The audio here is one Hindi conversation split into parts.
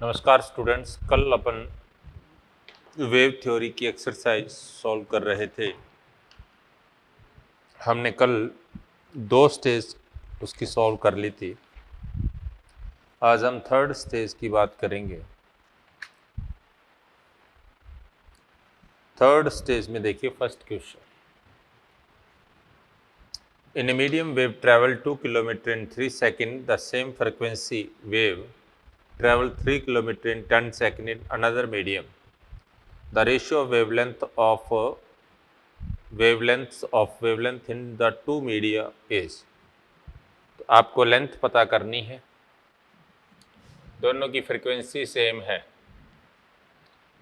नमस्कार स्टूडेंट्स, कल अपन वेव थ्योरी की एक्सरसाइज सॉल्व कर रहे थे। हमने कल 2 स्टेज उसकी सॉल्व कर ली थी। आज हम थर्ड स्टेज की बात करेंगे। थर्ड स्टेज में देखिए first question. In a medium wave travel 2 kilometre in 3 second, the same frequency wave travel 3 kilometer in 10 seconds in another medium. The ratio of wavelength in the two media is। तो आपको लेंथ पता करनी है, दोनों की फ्रीक्वेंसी सेम है,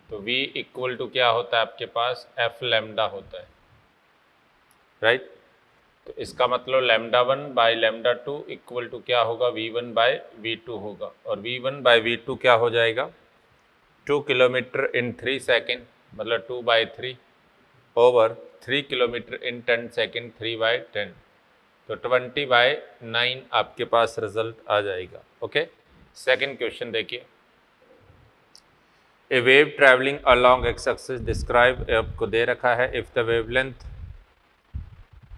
तो v इक्वल टू क्या होता है आपके पास, एफ लैम्डा होता है, राइट। तो इसका मतलब lambda 1 by lambda 2 equal to क्या होगा, v1 बाई v2 होगा। और v1 बाई v2 क्या हो जाएगा, 2 किलोमीटर इन 3 सेकेंड मतलब 2/3 ओवर 3 किलोमीटर इन 10 सेकेंड 3/10, तो 20/9 आपके पास रिजल्ट आ जाएगा। ओके, सेकंड क्वेश्चन देखिए। A wave travelling along x axis describe, आपको दे रखा है if the wavelength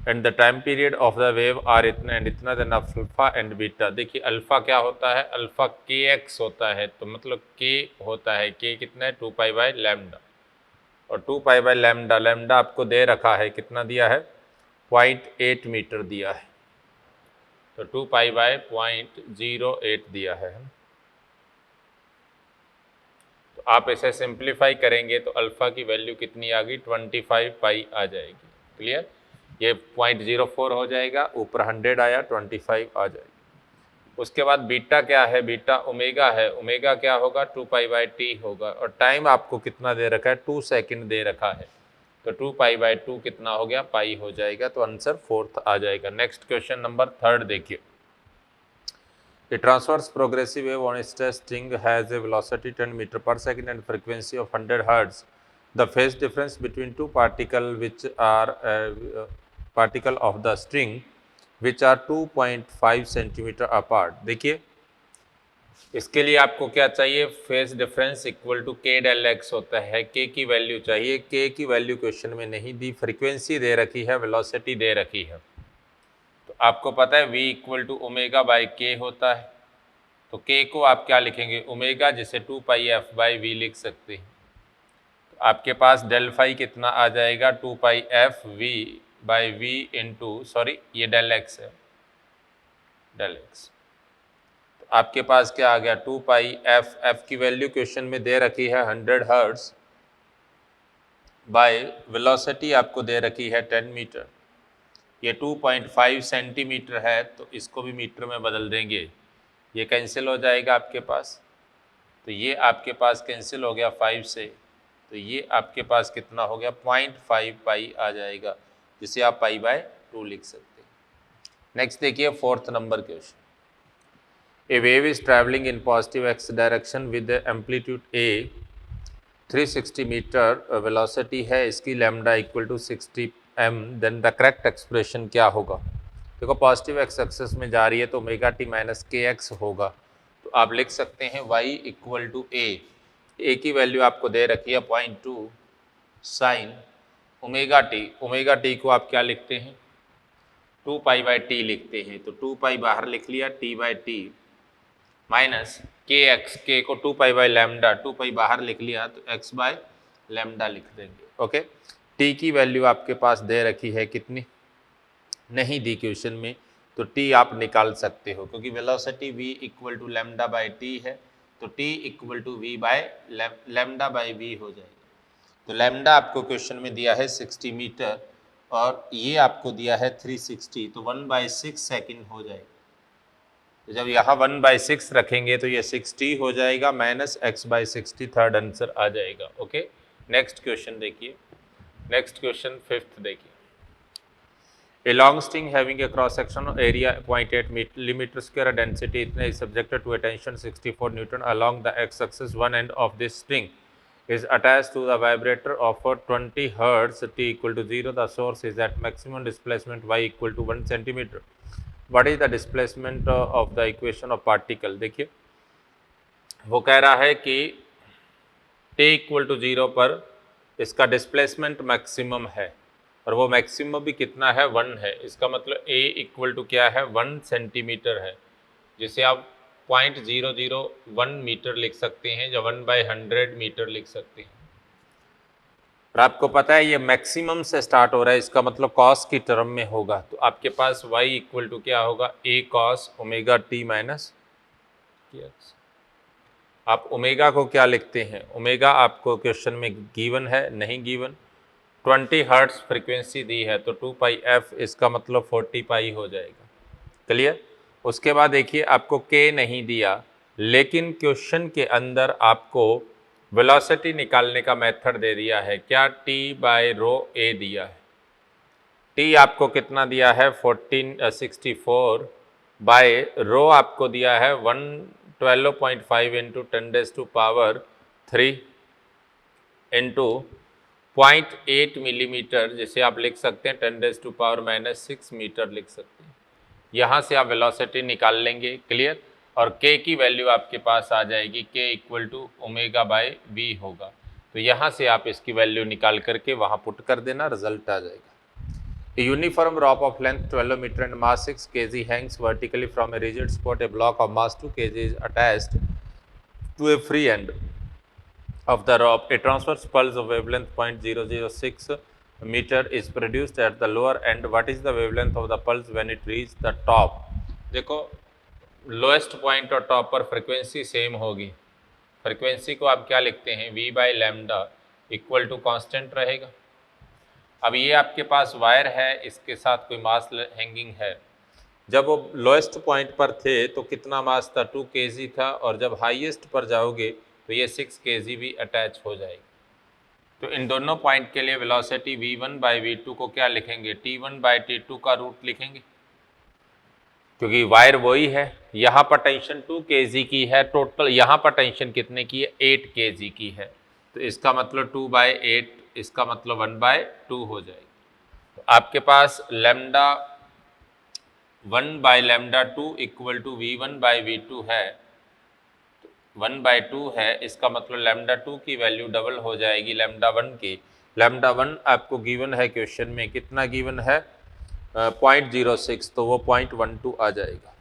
and the time period of the wave are इतना एंड इतना, देन अल्फा एंड बीटा। देखिए अल्फा क्या होता है, अल्फा के एक्स होता है, तो मतलब के होता है, के कितना है 2π/λ, और 2π/λ, लैम्डा आपको दे रखा है, कितना दिया है 0.8 मीटर दिया है, तो 2π/0.08 दिया है। तो आप इसे सिंप्लीफाई करेंगे तो अल्फा की वैल्यू कितनी आ गई, 25π आ जाएगी। क्लियर, ये 0.04 हो जाएगा, ऊपर 100 आया, 25 आ जाएगी। उसके बाद बीटा क्या है, बीटा ओमेगा है, ओमेगा क्या होगा 2π/t होगा, और टाइम आपको कितना दे रखा है 2 सेकेंड दे रखा है, तो 2π/2 कितना हो गया, पाई हो जाएगा, तो आंसर फोर्थ आ जाएगा। नेक्स्ट क्वेश्चन नंबर थर्ड देखिए। A transverse progressive wave on a stress string has a velocity 10 meter per second and frequency of 100 hertz. The phase difference between two particles which are particle of the string which are 2.5 centimetre apart. देखिए इसके लिए आपको क्या चाहिए, फेज डिफरेंस इक्वल टू के डेल एक्स होता है, के की वैल्यू चाहिए, के की वैल्यू क्वेश्चन में नहीं दी, फ्रीक्वेंसी दे रखी है, वेलोसिटी दे रखी है। तो आपको पता है v equal to omega by k होता है, तो k को आप क्या लिखेंगे, ओमेगा, जिसे 2πf/v लिख सकते हैं। तो आपके पास डेल फाई कितना आ जाएगा, 2πf/v इंटू, सॉरी ये डेल एक्स है, डेल एक्स। तो आपके पास क्या आ गया 2πf, एफ की वैल्यू क्वेश्चन में दे रखी है 100 हर्ट्ज, बाय वेलोसिटी आपको दे रखी है 10 मीटर। ये 2.5 सेंटीमीटर है, तो इसको भी मीटर में बदल देंगे, ये कैंसिल हो जाएगा आपके पास, तो ये आपके पास कैंसिल हो गया 5 से, तो ये आपके पास कितना हो गया 0.5 पाई आ जाएगा, जिसे आप π/2 लिख सकते हैं। नेक्स्ट देखिए fourth number question. A wave is travelling in positive x direction with amplitude a, 360 metre velocity है, इसकी lambda equal to 60 m, then the correct expression क्या होगा। देखो पॉजिटिव एक्स एक्सेस में जा रही है तो omega T minus k x होगा, तो आप लिख सकते हैं y इक्वल टू ए की वैल्यू आपको दे रखी है 0.2 साइन ओमेगा टी को आप क्या लिखते हैं 2π/t लिखते हैं, तो 2π बाहर लिख लिया, t/t माइनस के एक्स, के को 2π/λ, 2π बाहर लिख लिया, तो x/λ लिख देंगे। ओके, t की वैल्यू आपके पास दे रखी है कितनी, नहीं दी क्वेश्चन में, तो t आप निकाल सकते हो, क्योंकि velocity v equal to λ/t है, तो t equal to v by λ/v हो जाएगा। तो लैम्डा आपको क्वेश्चन में दिया है 60 मीटर और ये आपको दिया है 360, तो 1/6 सेकेंड हो जाएगा। तो जब यहाँ 1/6 रखेंगे तो ये 60 हो जाएगा, माइनस x/60, थर्ड आंसर आ जाएगा। ओके, नेक्स्ट क्वेश्चन देखिए। नेक्स्ट क्वेश्चन फिफ्थ देखिए। A long string having a cross sectional area 0.8 millimeter square, density इतना, is subjected to a tension 64 Newton along the x-axis. One end of this string is attached to the vibrator of 20 hertz, t equal to 0. The source is at maximum displacement y equal to 1 centimeter. What is the displacement of the equation of particle। देखिए वो कह रहा है कि t इक्वल टू 0 पर इसका डिस्प्लेसमेंट मैक्सिमम है और वो मैक्सिमम भी कितना है 1 है। इसका मतलब a इक्वल टू क्या है 1 सेंटीमीटर है, जिसे आप 0.001 मीटर लिख सकते हैं या 1/100 मीटर लिख सकते हैं। और आपको पता है ये मैक्सिमम से स्टार्ट हो रहा है, इसका मतलब कॉस की टर्म में होगा, तो आपके पास y इक्वल टू क्या होगा a cos omega t minus kx। आप ओमेगा को क्या लिखते हैं, ओमेगा आपको क्वेश्चन में गिवन है, नहीं गिवन। 20 हर्ट्ज फ्रीक्वेंसी दी है तो 2 पाई f, इसका मतलब 40 पाई हो जाएगा। क्लियर। उसके बाद देखिए आपको k नहीं दिया, लेकिन क्वेश्चन के अंदर आपको वेलोसिटी निकालने का मेथड दे दिया है, क्या t बाय रो a दिया है। t आपको कितना दिया है 1464 बाय रो आपको दिया है 112.5 इंटू 10⁻³ इंटू 0.8 मिलीमीटर, जिसे आप लिख सकते हैं 10⁻⁻6 मीटर लिख सकते हैं। यहाँ से आप वेलोसिटी निकाल लेंगे। क्लियर। और k की वैल्यू आपके पास आ जाएगी, k equal to omega by v होगा। तो यहाँ से आप इसकी वैल्यू निकाल करके वहाँ पुट कर देना, रिजल्ट आ जाएगा। A uniform rope of length 12 meter and mass 6 kg hangs vertically from a rigid spot. A block of mass 2 kg is attached to a free end of the rope. A transverse pulse of wavelength 0.006 meter is produced at the lower end. What is the wavelength of the pulse when it reaches the top? देखो लोएस्ट पॉइंट और टॉप पर फ्रिक्वेंसी सेम होगी। फ्रिक्वेंसी को आप क्या लिखते हैं, v by lambda equal to constant रहेगा। अब ये आपके पास वायर है, इसके साथ कोई मास हैंगिंग है। जब वो लोएस्ट पॉइंट पर थे तो कितना मास था 2 kg था, और जब हाईएस्ट पर जाओगे तो ये 6 kg भी अटैच हो जाएगी। तो इन दोनों पॉइंट के लिए वेलोसिटी v1 बाई v2 को क्या लिखेंगे, t1 बाई t2 का रूट लिखेंगे, क्योंकि वायर वही है। यहाँ पर टेंशन 2 kg की है, टोटल यहाँ पर टेंशन कितने की है 8 kg की है, तो इसका मतलब 2/8, इसका मतलब 1/2 हो जाएगी। तो आपके पास lambda 1/λ2 equal to v1 by v2 है, 1/2 है, इसका मतलब λ2 की वैल्यू डबल हो जाएगी λ1 की। λ1 आपको गिवन है क्वेश्चन में, कितना गिवन है 0.06, तो वो 0.12 आ जाएगा।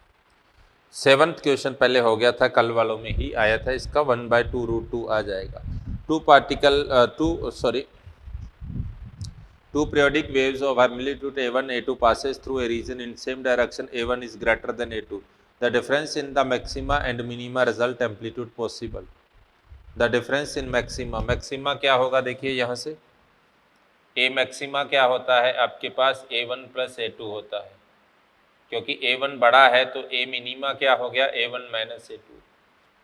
7th क्वेश्चन पहले हो गया था, कल वालों में ही आया था, इसका 1/2√2 आ जाएगा। Two periodic waves of amplitude A1, A2 passes through a region in same direction. A1 is greater than A2. The difference in the maxima and minima result amplitude possible. The difference in maxima क्या होगा, देखिए यहाँ से A मैक्सिमा क्या होता है आपके पास A1 प्लस A2 होता है, क्योंकि A1 बड़ा है तो A मिनिमा क्या हो गया A1 माइनस A2।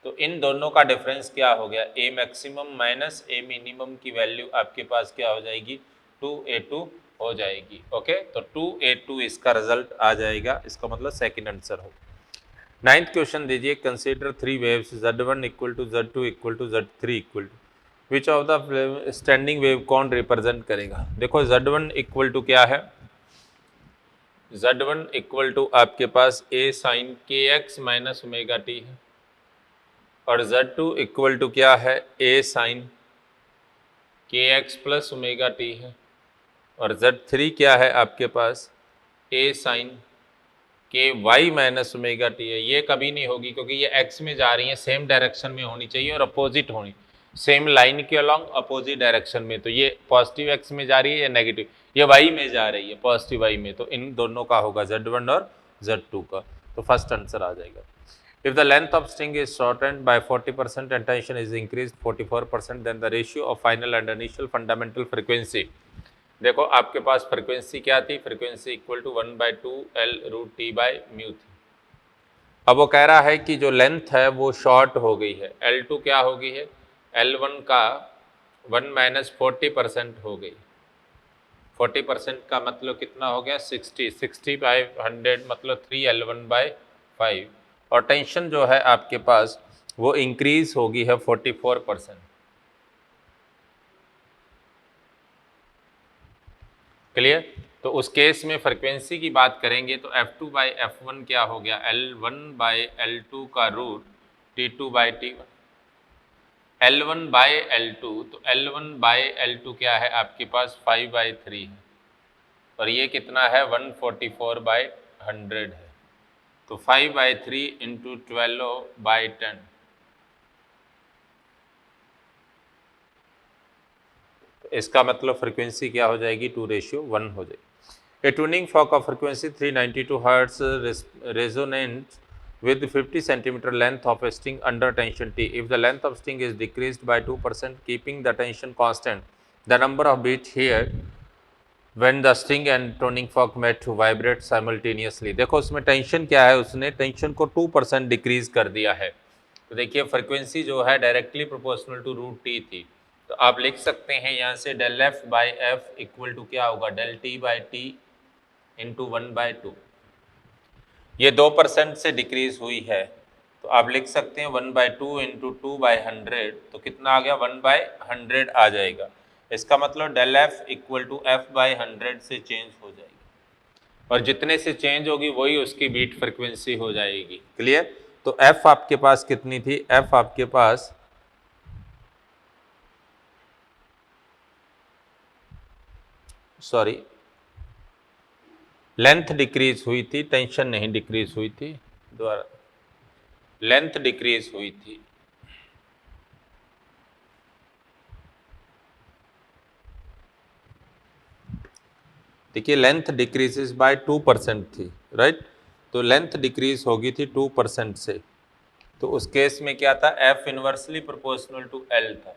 तो इन दोनों का डिफरेंस क्या हो गया, A maximum minus A minimum की वैल्यू आपके पास क्या हो जाएगी 2A2 हो जाएगी। ओके, तो 2A2 इसका रिजल्ट आ जाएगा, इसका मतलब सेकंड आंसर हो। 9th क्वेश्चन दीजिए, consider 3 waves Z1 equal to Z2 equal to Z3 equal to which of the standing wave कौन रिप्रेजेंट करेगा। देखो Z1 इक्वल टू क्या है, Z1 इक्वल टू आपके पास A sine kx minus omega t है, और Z2 इक्वल टू क्या है A sine kx plus omega t है, और Z3 क्या है आपके पास A sine ky minus omega t है। ये कभी नहीं होगी क्योंकि ये x में जा रही है, सेम डायरेक्शन में होनी चाहिए और अपोजिट होनी, सेम लाइन के अलॉन्ग अपोजिट डायरेक्शन में। तो ये पॉजिटिव x में जा रही है या नेगेटिव, ये y में जा रही है पॉजिटिव y में, तो इन दोनों का होगा Z1 और Z2 का, तो फर्स्ट आंसर आ जाएगा। If the length of string is shortened by 40% and tension is increased 44%, then the ratio of final and initial fundamental frequency, देखो आपके पास फ्रीक्वेंसी क्या थी, फ्रीक्वेंसी इक्वल टू 1/2L√T/μ थी। अब वो कह रहा है कि जो लेंथ है वो शॉर्ट हो गई है, L2 क्या हो गई है, L1 का 1 - 40% हो गई। 40% का मतलब कितना हो गया 60/100 मतलब 3L1/5, और टेंशन जो है आपके पास वो इंक्रीज होगी है 44%। क्लियर। तो उस केस में फ्रीक्वेंसी की बात करेंगे तो F2/F1 क्या हो गया L1/L2 का root T2/T1। L1 bye L2, तो L1 बाय L2 क्या है आपके पास 5/3 है, और ये कितना है 144/100 है, तो 5/3 इंटू 12/10, इसका मतलब फ्रीक्वेंसी क्या हो जाएगी 2:1 हो जाएगी। A tuning fork of frequency 392 hertz resonant with 50 centimeter length of a string under tension T. If the length of string is decreased by 2%, keeping the tension constant, the number of beats here when the string and tuning fork met to vibrate simultaneously. देखो उसमें टेंशन क्या है, उसने टेंशन को 2% डिक्रीज कर दिया है। तो देखिए फ्रीक्वेंसी जो है directly proportional to root T थी, तो आप लिख सकते हैं यहाँ से del F by F equal to क्या होगा del T by T into 1/2। ये 2% से डिक्रीज हुई है, तो आप लिख सकते हैं 1/2 इंटू 2/100, तो कितना आ गया 1/100 आ जाएगा। इसका मतलब del F equal to F by 100 से चेंज हो जाएगी, और जितने से चेंज होगी वही उसकी बीट फ्रिक्वेंसी हो जाएगी। क्लियर? तो एफ आपके पास कितनी थी, एफ आपके पास सॉरी लेंथ डिक्रीज हुई थी, टेंशन नहीं डिक्रीज हुई थी, दोबारा लेंथ डिक्रीज हुई थी। देखिए लेंथ डिक्रीजेस बाय 2% थी, राइट? तो लेंथ डिक्रीज होगी थी 2% से, तो उस केस में क्या था F inversely proportional to L था,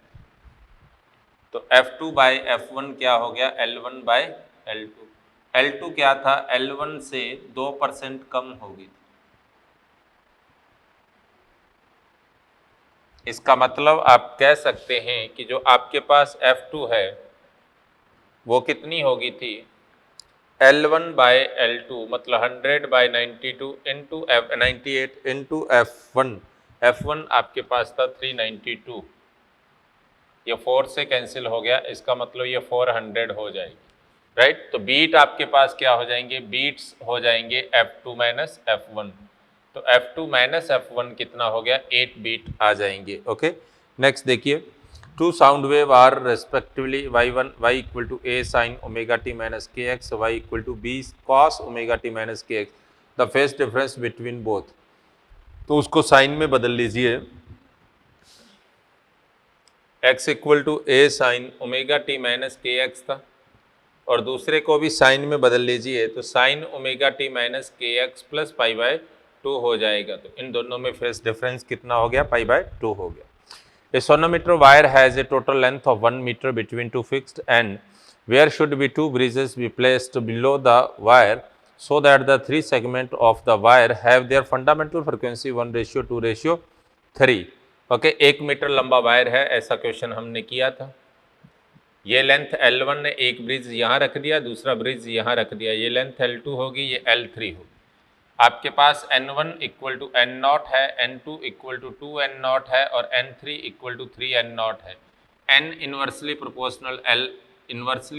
तो F2 बाई F1 क्या हो गया L1 बाई L2। L2 क्या था L1 से 2% कम होगी, इसका मतलब आप कह सकते हैं कि जो आपके पास F2 है वो कितनी होगी थी L1 बाई L2, मतलब 100/92 इंटू 98 इंटू F1। F1 आपके पास था 392, ये 4 से कैंसिल हो गया, इसका मतलब ये 400 हो जाएगी, राइट? तो बीट आपके पास क्या हो जाएंगे, बीट्स हो जाएंगे F2 माइनस F1, तो F2 माइनस F1 कितना हो गया 8 बीट आ जाएंगे। ओके, नेक्स्ट देखिए, two sound wave are respectively y1 y equal to a sin omega t minus k x, y equal to b cos omega t minus k x, the phase difference between both, तो उसको साइन में बदल लीजिए, x equal to a sine omega t minus k x था, और दूसरे को भी साइन में बदल लीजिए, तो sign omega T minus k x plus π/2 हो जाएगा। तो इन दोनों में फेज डिफरेंस कितना हो गया π/2 हो गया। A sonometer wire has a total length of 1 meter between two fixed end. Where should be two bridges be placed below the wire so that the three segments of the wire have their fundamental frequency 1:2:3? Okay, 1 metre लंबा वायर है, ऐसा क्वेश्चन हमने किया था। ये लेंथ L1 ने एक ब्रिज यहाँ रख दिया, दूसरा ब्रिज यहाँ रख दिया, ये लेंथ L2 होगी, ये L3 होगी। आपके पास N1 इक्वल टू N0 है, N2 इक्वल टू 2N0 है, और N3 इक्वल टू 3N0 है। N inversely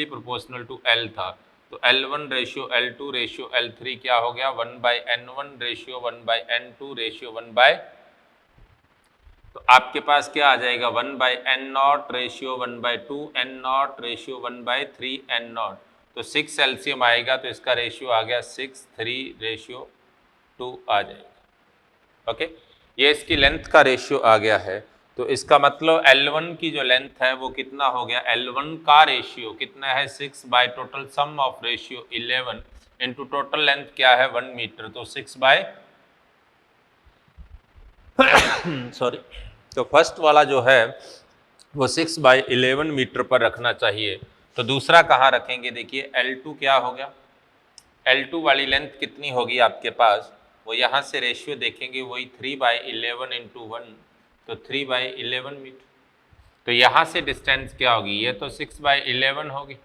proportional to L था, तो L1 ratio L2 ratio L3 क्या हो गया 1/N1 रेशियो 1/N2 रेशियो 1/, तो आपके पास क्या आ जाएगा 1/N0 ratio 1/2 N0 ratio 1/3 N0, तो 6 एलसीएम आएगा, तो इसका रेशियो आ गया 6:3:2 आ जाएगा। ओके, ये इसकी लेंथ का रेशियो आ गया है, तो इसका मतलब L1 की जो लेंथ है वो कितना हो गया, L1 का रेशियो कितना है 6 by total sum of ratio 11 into total length क्या है 1 मीटर, तो 6 बाय सॉरी, तो फर्स्ट वाला जो है वो 6/11 मीटर पर रखना चाहिए। तो दूसरा कहाँ रखेंगे, देखिए L2 क्या हो गया, L2 वाली लेंथ कितनी होगी आपके पास, वो यहाँ से रेशियो देखेंगे वही 3/11 इंटू 1, तो 3/11 मीटर। तो यहाँ से डिस्टेंस क्या होगी, ये तो 6/11 होगी,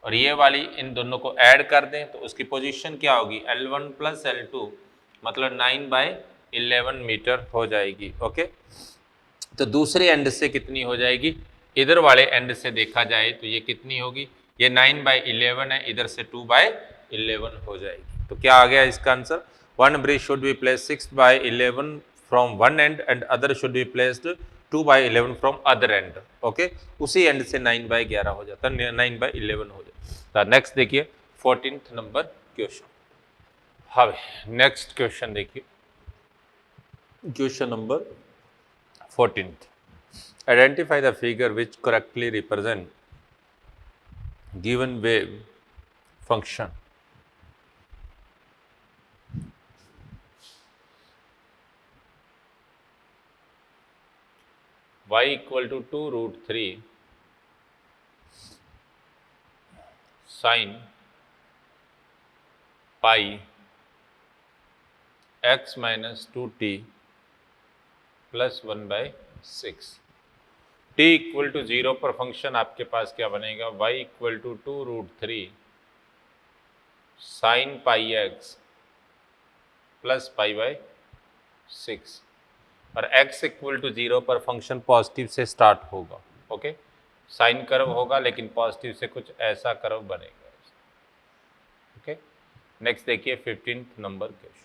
और ये वाली इन दोनों को ऐड कर दें तो उसकी पोजीशन क्या होगी L1 प्लस L2, मतलब 9/11 मीटर हो जाएगी। ओके, तो दूसरे एंड से कितनी हो जाएगी, इधर वाले एंड से देखा जाए तो ये कितनी होगी, ये 9/11 है, इधर से 2/11 हो जाएगी। तो क्या आ गया इसका answer, one bridge should be placed 6/11 from one and and other should be placed 2/11 from other and, okay, उसी एंड से 9/11 हो जाता है, 9/11 हो जाता है। नेक्स्ट देखिए 14th नंबर क्वेश्चन। हाँ, नेक्स्ट क्वेश्चन देखिए, question number 14th। Identify the figure which correctly represent given wave function. y equal to 2√3 sin pi x minus 2t plus 1/6। t equal to 0 पर फंक्शन आपके पास क्या बनेगा, y equal to 2√3 sine pi X plus pi/6 और x इक्वल टू 0 पर फंक्शन पॉजिटिव से स्टार्ट होगा, ओके, साइन कर्व होगा लेकिन पॉजिटिव से कुछ ऐसा कर्व बनेगा, ओके। नेक्स्ट देखिए 15th number question.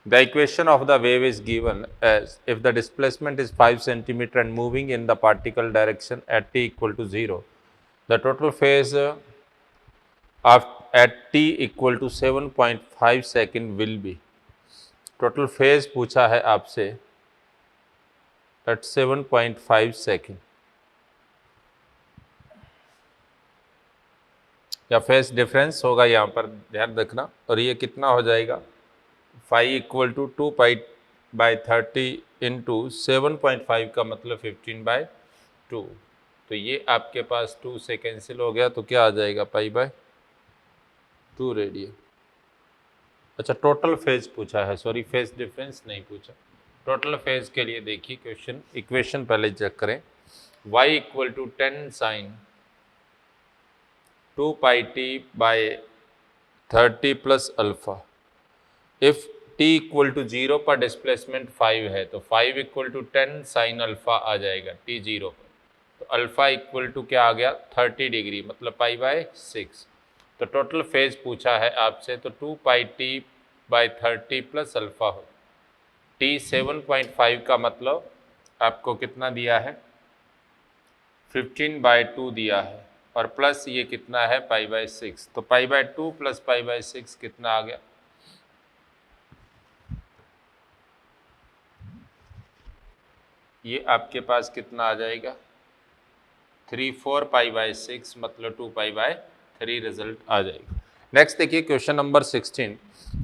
The equation of the wave is given as if the displacement is 5 cm and moving in the particle direction at t equal to 0, the total phase at t equal to 7.5 second will be। Total phase पूछा है आपसे at 7.5 सेकेंड, या फेज डिफरेंस होगा यहाँ पर ध्यान रखना, और ये कितना हो जाएगा, फाई इक्वल टू 2π/30 इंटू 7.5 का मतलब 15/2, तो ये आपके पास 2 से कैंसिल हो गया, तो क्या आ जाएगा π/2 रेडियन। अच्छा, टोटल फेज पूछा है, सॉरी फेज डिफरेंस नहीं पूछा। टोटल फेज के लिए देखिए क्वेश्चन, इक्वेशन पहले चेक करें। y equal to 10 sine 2πt/30 plus alpha. If t equal to 0 पर डिस्प्लेसमेंट 5 है तो 5 इक्वल टू 10 साइन अल्फा आ जाएगा t 0 पर, तो अल्फा इक्वल टू क्या आ गया 30 डिग्री, मतलब π/6। तो टोटल फेज पूछा है आपसे, तो 2πt/30 प्लस अल्फा हो, t 7.5 का मतलब आपको कितना दिया है 15/2 दिया है, और प्लस ये कितना है π/6, तो π/2 प्लस π/6 कितना आ गया, ये आपके पास कितना आ जाएगा 3/4 π/6, मतलब 2π/3 रिजल्ट आ जाएगा। नेक्स्ट देखिए question number 16।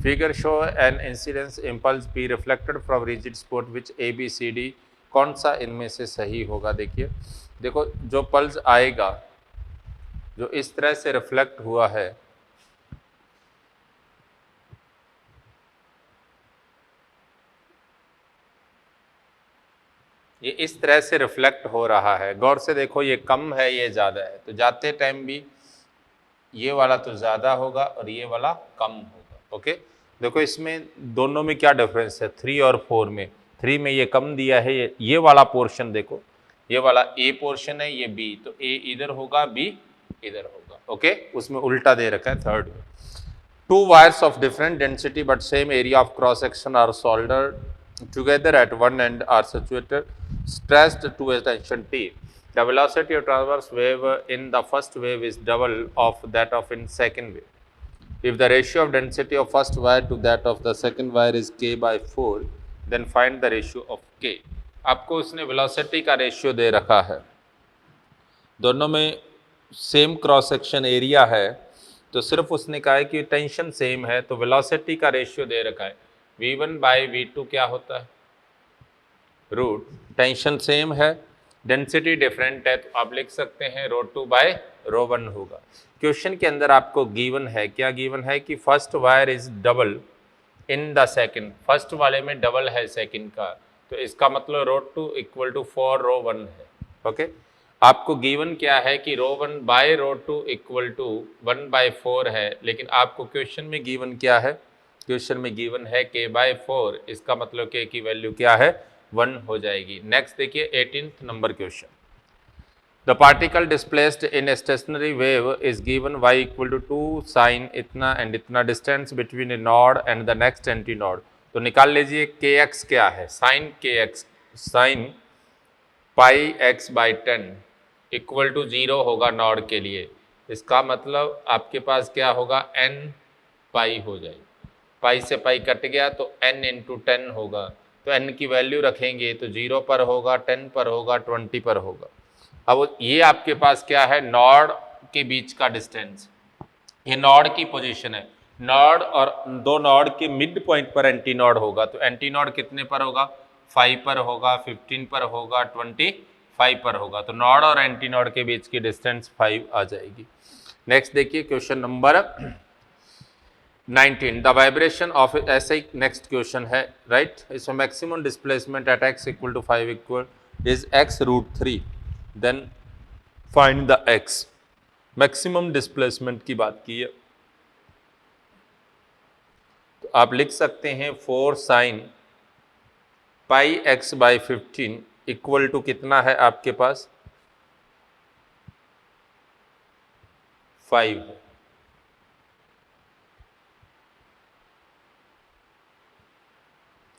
Figure show N incidence impulse be reflected from rigid spot which ABCD, कौन सा इनमें से सही होगा। देखिए, देखो जो पल्स आएगा जो इस तरह से रिफ्लेक्ट हुआ है, ये इस तरह से रिफ्लेक्ट हो रहा है, गौर से देखो, ये कम है ये ज़्यादा है, तो जाते टाइम भी ये वाला तो ज़्यादा होगा और ये वाला कम होगा, ओके। देखो इसमें दोनों में क्या डिफरेंस है, 3 और 4 में, 3 में ये कम दिया है, ये वाला पोर्शन देखो, ये वाला A पोर्शन है, ये B, तो A इधर होगा, B इधर होगा, ओके, उसमें उल्टा दे रखा है थर्ड में। 2 wires of different density but same area of cross section are soldered together at one end are situated stressed to a tension T. The velocity of transverse wave in the first wave is double of that of in second wave. If the ratio of density of first wire to that of the second wire is k/4, then find the ratio of k. आपको उसने velocity का रेशियो दे रखा है, दोनों में सेम क्रॉस सेक्शन एरिया है, तो सिर्फ उसने कहा है कि टेंशन सेम है, तो वेलोसिटी का रेशियो दे रखा है v1/v2 क्या होता है रूट, टेंशन सेम है, डेंसिटी डिफरेंट है, तो आप लिख सकते हैं ρ2/ρ1 होगा। क्वेश्चन के अंदर आपको गिवन है, क्या गिवन है कि first wire is double in the second, first वाले में डबल है सेकंड का, तो इसका मतलब ρ2 इक्वल टू 4ρ1 है, ओके। आपको गिवन क्या है कि ρ1/ρ2 इक्वल टू 1/4 है, लेकिन आपको क्वेश्चन में गिवन क्या है, क्वेश्चन में गिवन है k/4, इसका मतलब k की वैल्यू क्या है 1 हो जाएगी। नेक्स्ट देखिए 18th number question. The particle displaced in a stationary wave is given y equal to 2 sine इतना एंड इतना distance between a node and the next anti node, तो निकाल लीजिए kx क्या है, sine kx, sine pi x by 10 equal to 0 होगा नॉड के लिए। इसका मतलब आपके पास क्या होगा, n पाई हो जाएगी। पाई से पाई कट गया तो n इंटू 10 होगा, तो n की वैल्यू रखेंगे तो 0 पर होगा, 10 पर होगा, 20 पर होगा। अब ये आपके पास क्या है, नॉड के बीच का डिस्टेंस, ये नॉड की पोजीशन है। नॉड और दो नॉड के मिड पॉइंट पर एंटी नॉड होगा, तो एंटी नॉड कितने पर होगा, 5 पर होगा, 15 पर होगा, 25 पर होगा। तो नॉड और एंटी नॉड के बीच की डिस्टेंस 5 आ जाएगी। नेक्स्ट देखिए question number 19, the vibration of, ऐसे ही नेक्स्ट क्वेश्चन है, राइट। इसमें maximum displacement at x equal to 5 equal is x√3, then find the x। Maximum displacement की बात की है, तो आप लिख सकते हैं 4 sin pi x by 15 equal to कितना है आपके पास, 5 है।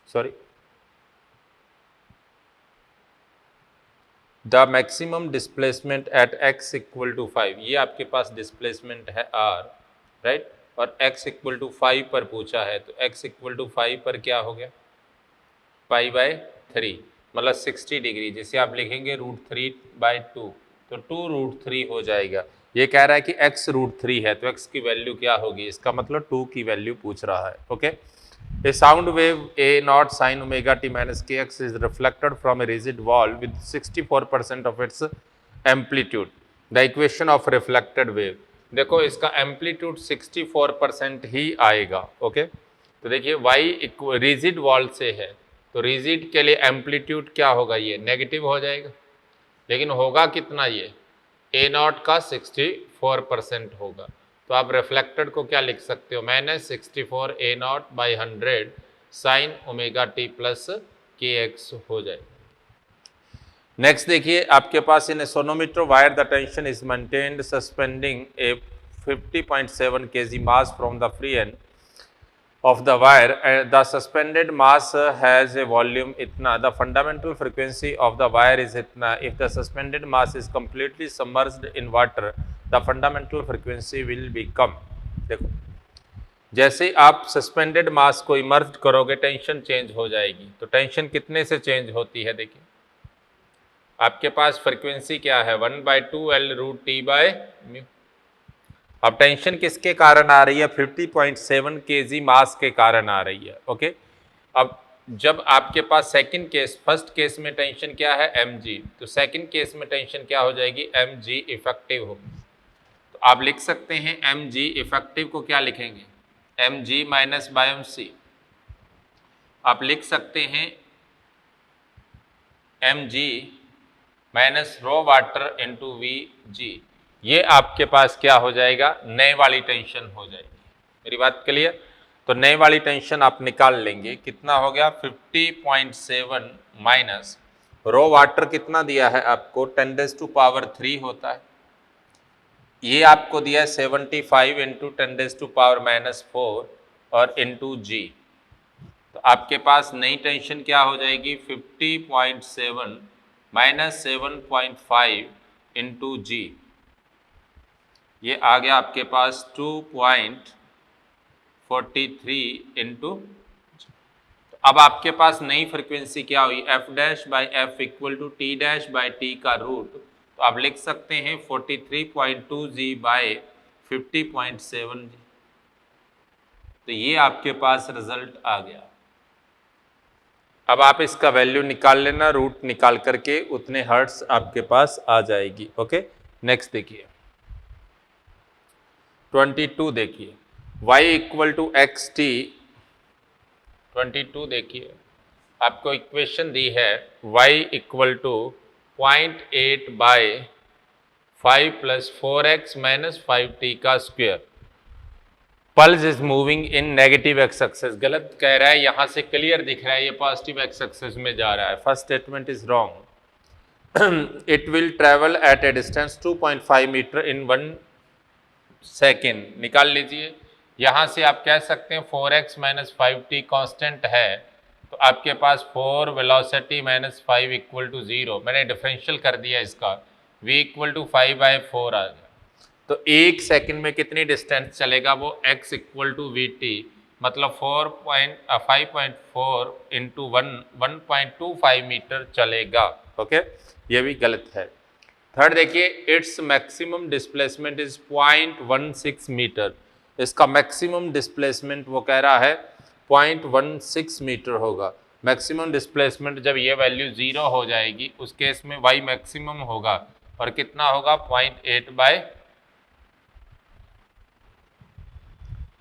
Sorry, the maximum displacement at x equal to 5, ये आपके पास डिस्प्लेसमेंट है r, राइट, और x इक्वल टू 5 पर पूछा है, तो x इक्वल टू 5 पर क्या हो गया, पाई बाय 3 मतलब 60 डिग्री, जिसे आप लिखेंगे √3/2, तो 2√3 हो जाएगा। ये कह रहा है कि x√3 है, तो x की वैल्यू क्या होगी, इसका मतलब 2 की वैल्यू पूछ रहा है। Okay, a sound wave a0 sin omega t minus kx is reflected from a rigid wall with 64% of its amplitude. The equation of reflected wave, देखो इसका एम्पलीट्यूड 64% ही आएगा। ओके, तो देखिए y रिजिड वॉल से है, तो रिजिड के लिए एम्पलीट्यूड क्या होगा, ये नेगेटिव हो जाएगा, लेकिन होगा कितना, ये a0 का 64% होगा। तो आप रिफ्लेक्टेड को क्या लिख सकते हो, -64 a0 by 100 sine omega t plus kx हो जाए। नेक्स्ट देखिए आपके पास in sonometer wire the tension is maintained suspending a 50.7 kg mass from the free end of the wire, the suspended mass has a volume itna, the fundamental frequency of the wire is itna, if the suspended mass is completely submerged in water the fundamental frequency will become, देखो जैसे आप सस्पेंडेड मास को इमर्ज करोगे टेंशन चेंज हो जाएगी, तो टेंशन कितने से चेंज होती है, देखिए आपके पास फ्रीक्वेंसी क्या है, 1/2L√T/μ। अब टेंशन किसके कारण आ रही है, 50.7 kg मास के कारण आ रही है। ओके, अब जब आपके पास सेकंड केस, फर्स्ट केस में टेंशन क्या है mg, तो सेकंड केस में टेंशन क्या हो जाएगी, mg इफेक्टिव होगी। तो आप लिख सकते हैं mg इफेक्टिव को क्या लिखेंगे, mg माइनस बाय mc। आप लिख सकते हैं mg minus rho water into vg। ये आपके पास क्या हो जाएगा, नए वाली टेंशन हो जाएगी। मेरी बात क्लियर, तो नए वाली टेंशन आप निकाल लेंगे, कितना हो गया 50.7 माइनस रो वाटर कितना दिया है आपको 10⁻³ होता है, ये आपको दिया है 75 इंटू 10⁻⁻4 और इंटू जी। तो आपके पास नई टेंशन क्या हो जाएगी 50.7 माइनस 7.5 इंटू जी, ये आ गया आपके पास 2.43 इंटू। अब आपके पास नई फ्रीक्वेंसी क्या हुई, f'/f इक्वल टू t'/t का रूट, तो आप लिख सकते हैं 43.2g बाय 50.7g। तो ये आपके पास रिजल्ट आ गया। अब आप इसका वैल्यू निकाल लेना, रूट निकाल करके उतने हर्ट्स आपके पास आ जाएगी। ओके, नेक्स्ट देखिए 22 देखिए, y equal to X T. 22 देखिए आपको इक्वेशन दी है y equal to 0.8 by 5 plus 4x minus 5t का square. Pulse is moving in negative X axis, गलत कह रहा है, यहाँ से क्लियर दिख रहा है ये पॉजिटिव एक्स एक्सिस में जा रहा है। First statement is wrong. It will travel at a distance 2.5 metre in 1 second. निकाल लीजिए, यहाँ से आप कह सकते हैं 4x माइनस 5t कांस्टेंट है, तो तो आपके पास 4 वेलोसिटी माइनस 5 इक्वल टू 0, मैंने डिफरेंशियल कर दिया इसका, v इक्वल टू 5/4 आ गया। तो 1 सेकंड में कितनी डिस्टेंस चलेगा वो x equal to V T, मतलब 5.4 इंटू 1.25 मीटर चलेगा। ओके, ये भी गलत है। थर्ड देखिए, it's maximum displacement is 0.16 metre. इसका मैक्सिमम डिस्प्लेसमेंट वो कह रहा है 0.16 मीटर होगा। मैक्सिमम डिस्प्लेसमेंट जब ये वैल्यू 0 हो जाएगी उस केस में y मैक्सिमम होगा, और कितना होगा 0.8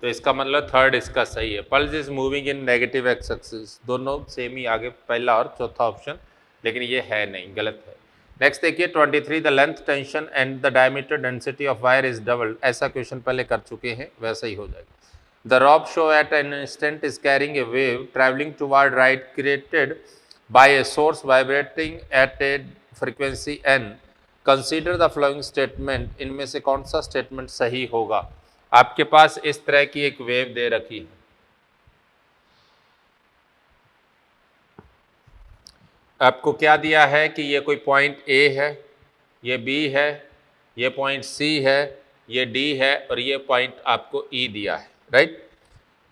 तो इसका मतलब थर्ड इसका सही है। Pulse is moving in negative X axis, दोनों सेम ही आगे, पहला और चौथा ऑप्शन, लेकिन ये है नहीं, गलत है। नेक्स्ट देखिए 23, the length tension and the diameter density of wire is doubled. ऐसा क्वेश्चन पहले कर चुके हैं, वैसा ही हो जाएगा। The rod show at an instant is carrying a wave travelling toward right created by a source vibrating eight A frequency n। Consider the following statement, इनमें से कौन सा स्टेटमेंट सही होगा। आपके पास इस तरह की एक वेव दे रखी है, आपको क्या दिया है कि ये कोई पॉइंट A है, ये B है, ये पॉइंट C है, ये D है, और ये पॉइंट आपको E दिया है, राइट।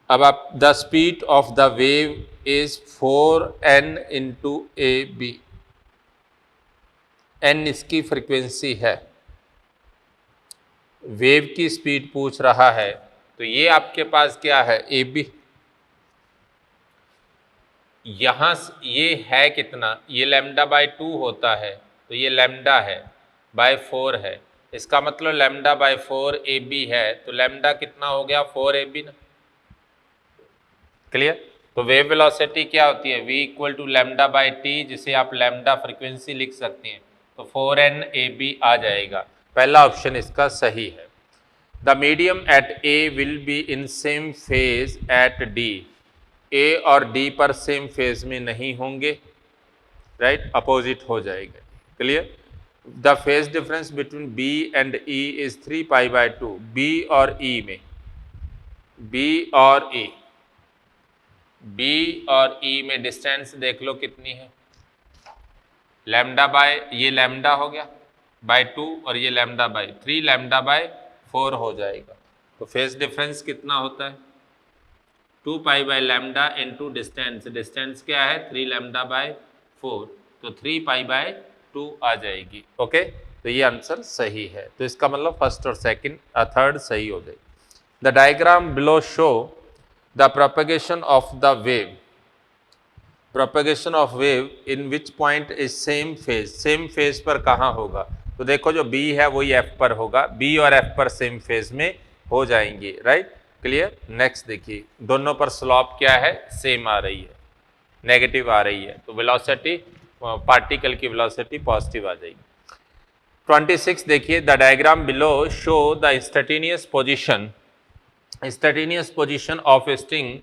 अब आप the speed of the wave is 4n into AB, n इसकी फ्रीक्वेंसी है, वेव की स्पीड पूछ रहा है, तो ये आपके पास क्या है AB। यहाँ ये है कितना, ये λ/2 होता है, तो ये λ है /4 है, इसका मतलब λ/4 AB है, तो λ कितना हो गया 4 AB ना, क्लियर। तो वेव वेलोसिटी क्या होती है, v इक्वल टू λ/t, जिसे आप लैम्डा फ्रीक्वेंसी लिख सकते हैं, तो 4n AB आ जाएगा। पहला ऑप्शन इसका सही है। The medium at A will be in same phase at D, A और D पर सेम फेज में नहीं होंगे, राइट, अपोजिट हो जाएगा, clear. The phase difference between B and E is 3π/2, B और E में, B और E में डिस्टेंस देख लो कितनी है, ये लैम्डा हो गया /2 और ये λ/3, λ/4 हो जाएगा। तो फेज डिफरेंस कितना होता है 2π/λ इंटू डिस्टेंस, डिस्टेंस क्या है 3λ/4, तो 3π/2 आ जाएगी। ओके, तो ये आंसर सही है। तो इसका मतलब फर्स्ट और सेकंड थर्ड सही हो जाएगी। The diagram below show the propagation of the wave, propagation of wave in which point is same phase, same phase पर कहाँ होगा। तो देखो जो B है वही F पर होगा, B और F पर सेम फेज में हो जाएंगे, राइट, क्लियर। नेक्स्ट देखिए, दोनों पर स्लॉप क्या है, सेम आ रही है, नेगेटिव आ रही है, तो वेलोसिटी, पार्टिकल की वेलोसिटी पॉजिटिव आ जाएगी। 26 देखिए, the diagram below show the instantaneous position of string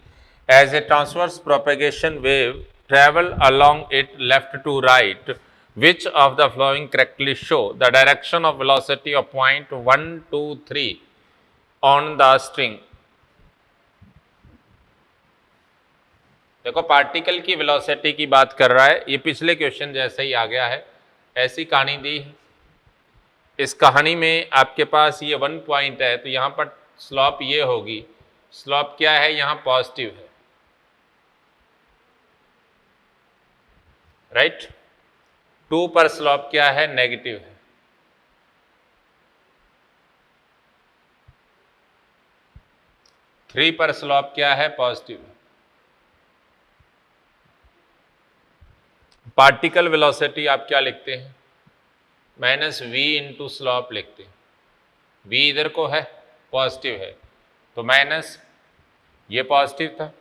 as a transverse propagation wave travel along it left to right, which of the following correctly show the direction of velocity of point 1, 2, 3 on the string। देखो पार्टिकल की वेलोसिटी की बात कर रहा है, ये पिछले क्वेश्चन जैसे ही आ गया है, ऐसी कहानी दी है। इस कहानी में आपके पास ये 1 पॉइंट है, तो यहाँ पर स्लॉप ये होगी, स्लॉप क्या है यहाँ पॉजिटिव है, राइट। 2 पर स्लॉप क्या है नेगेटिव है, 3 पर स्लॉप क्या है पॉजिटिव है। पार्टिकल वेलोसिटी आप क्या लिखते हैं -v इंटू स्लॉप लिखते हैं, v इधर को है पॉजिटिव है, तो माइनस ये पॉजिटिव था,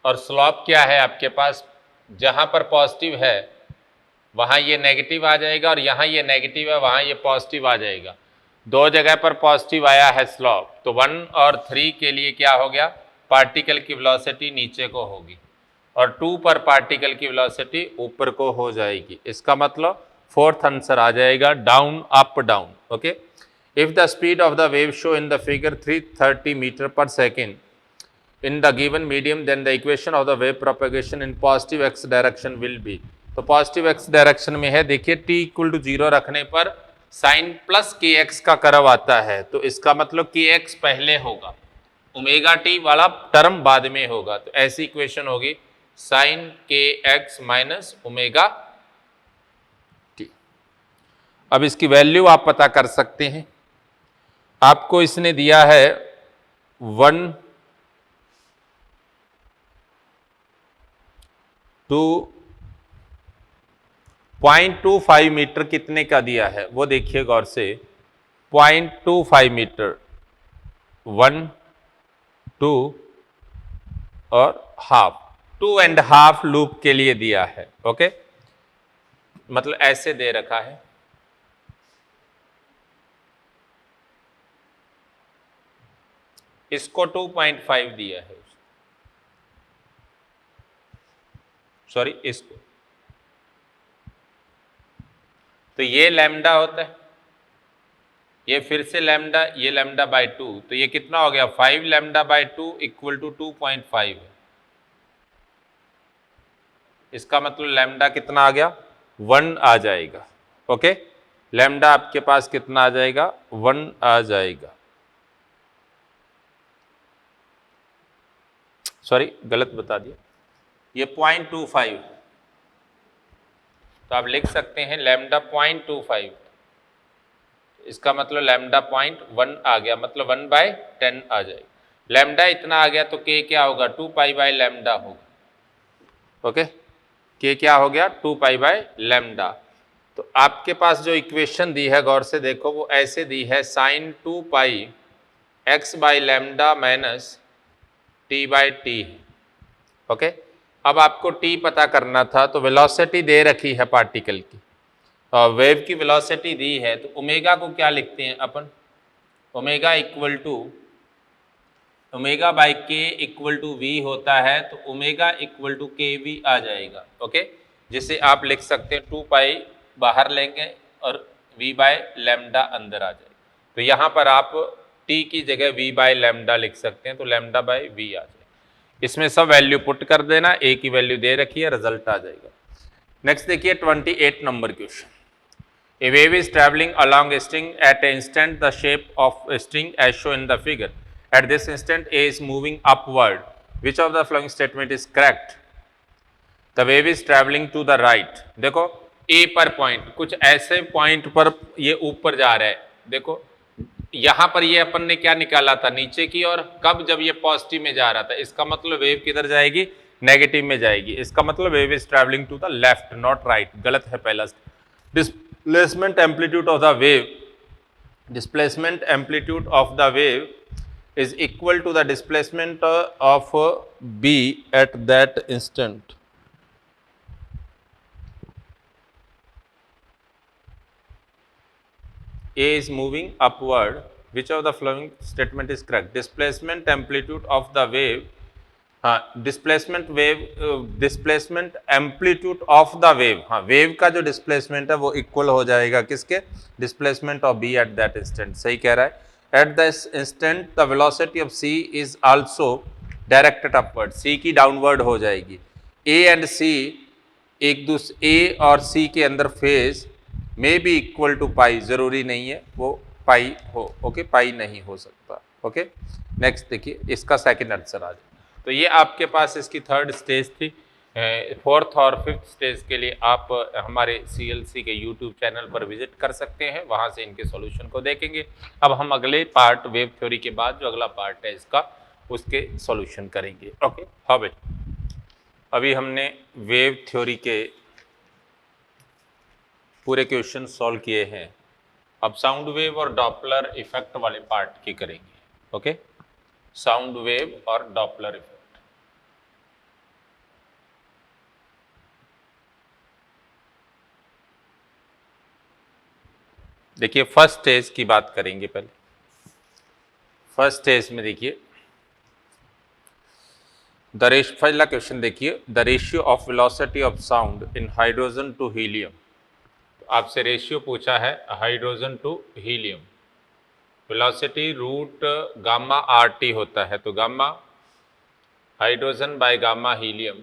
और स्लॉप क्या है आपके पास, जहाँ पर पॉजिटिव है वहाँ ये नेगेटिव आ जाएगा, और यहाँ ये नेगेटिव है वहाँ ये पॉजिटिव आ जाएगा। 2 जगह पर पॉजिटिव आया है स्लॉप, तो 1 और 3 के लिए क्या हो गया, पार्टिकल की वेलोसिटी नीचे को होगी, और 2 पर पार्टिकल की वेलोसिटी ऊपर को हो जाएगी। इसका मतलब फोर्थ आंसर आ जाएगा down up down. Okay, if the speed of the wave show in the figure 330 metre पर second in the given medium, then the equation of the wave propagation in positive x direction will be। तो पॉजिटिव x डायरेक्शन में है, देखिए t इक्वल टू 0 रखने पर साइन प्लस के एक्स का कर्व आता है, तो इसका मतलब के एक्स पहले होगा, ओमेगा टी वाला टर्म बाद में होगा। तो ऐसी इक्वेशन होगी साइन के एक्स माइनस ओमेगा टी। अब इसकी वैल्यू आप पता कर सकते हैं, आपको इसने दिया है 0.25 मीटर कितने का दिया है वो देखिए गौर से, 0.25 मीटर 1 2 और हाफ 2.5 लूप के लिए दिया है। ओके, मतलब ऐसे दे रखा है, इसको 2.5 दिया है, सॉरी इसको, तो ये लैम्डा होता है, ये फिर से लैम्डा, ये लैम्डा बाय 2, तो ये कितना हो गया 5 लैम्डा बाय 2 इक्वल टू 2.5 है। इसका मतलब लैम्डा कितना आ गया 1 आ जाएगा। ओके, लैम्डा आपके पास कितना आ जाएगा 1 आ जाएगा, सॉरी गलत बता दिया, ये 0.25, तो आप लिख सकते हैं लैम्डा 0.25, इसका मतलब लैम्डा 0.1 आ गया, मतलब 1/10 आ जाएगा। लैम्डा इतना आ गया तो के क्या होगा 2 पाई बाय लैम्डा होगा। ओके, के क्या हो गया 2 पाई बाय लैम्डा। तो आपके पास जो इक्वेशन दी है गौर से देखो, वो ऐसे दी है sine 2 pi X by lambda minus T by T. Okay, अब आपको टी पता करना था, तो वेलोसिटी दे रखी है पार्टिकल की, और वेव की वेलोसिटी दी है, तो ओमेगा को क्या लिखते हैं अपन, omega equal to omega by k equal to v होता है, तो omega equal to k v आ जाएगा। ओके, जिसे आप लिख सकते हैं 2 पाई बाहर लेंगे और वी बाय लैम्डा अंदर आ जाएगा, तो यहाँ पर आप टी की जगह वी बाय लैम्डा लिख सकते हैं, तो लैम्डा बाय वी आ जाएगा। इसमें सब वैल्यू पुट कर देना, ए की वैल्यू दे रखी है, रिजल्ट आ जाएगा। नेक्स्ट देखिए 28 number question. A wave is traveling along a string at an instant the shape of a string as shown in the figure. At this instant A is moving upward. Which of the following statement is correct? The wave is traveling to the right. देखो A पर पॉइंट, कुछ ऐसे पॉइंट पर ये ऊपर जा रहा है, देखो यहां पर ये अपन ने क्या निकाला था नीचे की, और कब जब ये पॉजिटिव में जा रहा था, इसका मतलब वेव किधर जाएगी नेगेटिव में जाएगी, इसका मतलब wave is travelling to the left not right, गलत है पहला। Displacement amplitude of the wave is equal to the displacement of B at that instant. A is moving upward. Which of the following statement is correct? Displacement amplitude of the wave, displacement amplitude of the wave, हाँ वेव का जो डिस्प्लेसमेंट है वो इक्वल हो जाएगा किसके, displacement of B at that instant, सही कह रहा है। At this instant the velocity of C is also directed upward, C की डाउनवर्ड हो जाएगी। ए एंड सी एक दूसरे, ए और सी के अंदर फेज में बी इक्वल टू पाई, जरूरी नहीं है वो पाई हो, ओके पाई नहीं हो सकता। ओके, नेक्स्ट देखिए इसका सेकंड आंसर आ जाए। तो ये आपके पास इसकी थर्ड स्टेज थी। फोर्थ और फिफ्थ स्टेज के लिए आप हमारे CLC के YouTube चैनल पर विजिट कर सकते हैं, वहाँ से इनके सॉल्यूशन को देखेंगे। अब हम अगले पार्ट वेव थ्योरी के बाद जो अगला पार्ट है इसका, उसके सॉल्यूशन करेंगे। ओके, हाँ भाई, अभी हमने वेव थ्योरी के पूरे क्वेश्चन सॉल्व किए हैं, अब साउंड वेव और डॉपलर इफेक्ट वाले पार्ट के करेंगे। ओके, साउंड वेव और डॉपलर इफेक्ट। देखिए फर्स्ट स्टेज की बात करेंगे पहले। फर्स्ट स्टेज में देखिए पहला क्वेश्चन देखिए, the ratio of velocity of sound in hydrogen to helium. तो आपसे रेशियो पूछा है hydrogen to helium, velocity root gamma RT होता है, तो gamma hydrogen by gamma helium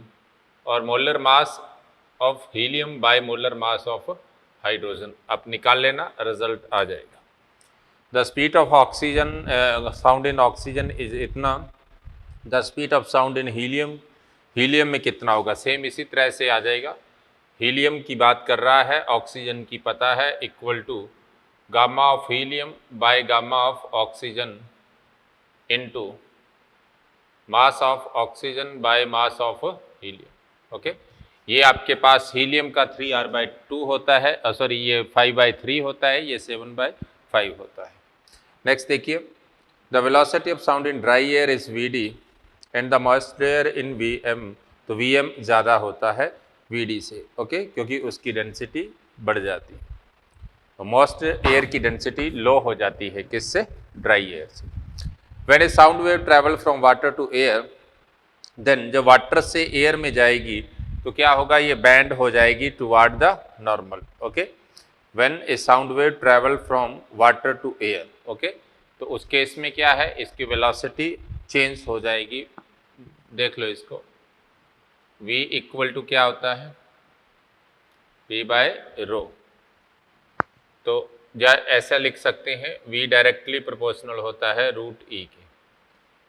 और molar mass of helium by molar mass of hydrogen, आप निकाल लेना, रिजल्ट आ जाएगा। The speed of oxygen sound in oxygen is इतना, the speed of sound in helium, helium में कितना होगा, सेम इसी तरह से आ जाएगा। हीलियम की बात कर रहा है, ऑक्सीजन की पता है, equal to gamma of helium by gamma of oxygen into mass of oxygen by mass of helium. Okay, ये आपके पास हीलियम का 3r/2 होता है, सॉरी ये 5/3 होता है, ये 7/5 होता है। नेक्स्ट देखिए, the velocity of sound in dry air is Vd and the moist air in Vm, तो Vm ज़्यादा होता है Vd से, ओके, क्योंकि उसकी डेंसिटी बढ़ जाती है। तो मॉइस्ट एयर की डेंसिटी लो हो जाती है किससे, ड्राई एयर से। When a sound wave travel from water to air, then जब वाटर से एयर में जाएगी तो क्या होगा, ये बैंड हो जाएगी toward the normal. Okay, when a sound wave travel from water to air, okay, तो उस केस में क्या है, इसकी वेलोसिटी चेंज हो जाएगी। देख लो इसको, v इक्वल टू क्या होता है, p/ρ। तो ऐसा लिख सकते हैं, v डायरेक्टली प्रोपोर्शनल होता है √E के।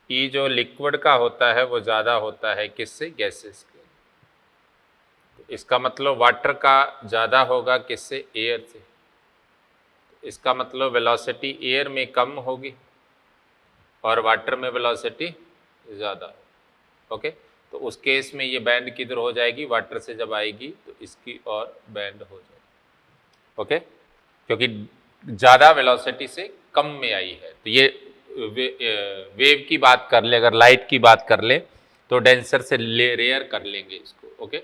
E जो लिक्विड का होता है वो ज़्यादा होता है किससे, गैसेस के। तो इसका मतलब वाटर का ज़्यादा होगा किससे, एयर से। इसका मतलब वेलोसिटी एयर में कम होगी और वाटर में वेलोसिटी ज़्यादा होगी। ओके, तो उस केस में ये बैंड किधर हो जाएगी, वाटर से जब आएगी तो इसकी और बैंड हो जाएगी। ओके, क्योंकि ज़्यादा वेलोसिटी से कम में आई है। तो ये वेव की बात कर ले, अगर लाइट की बात कर ले तो डेंसर से रेयर कर लेंगे इसको। Okay,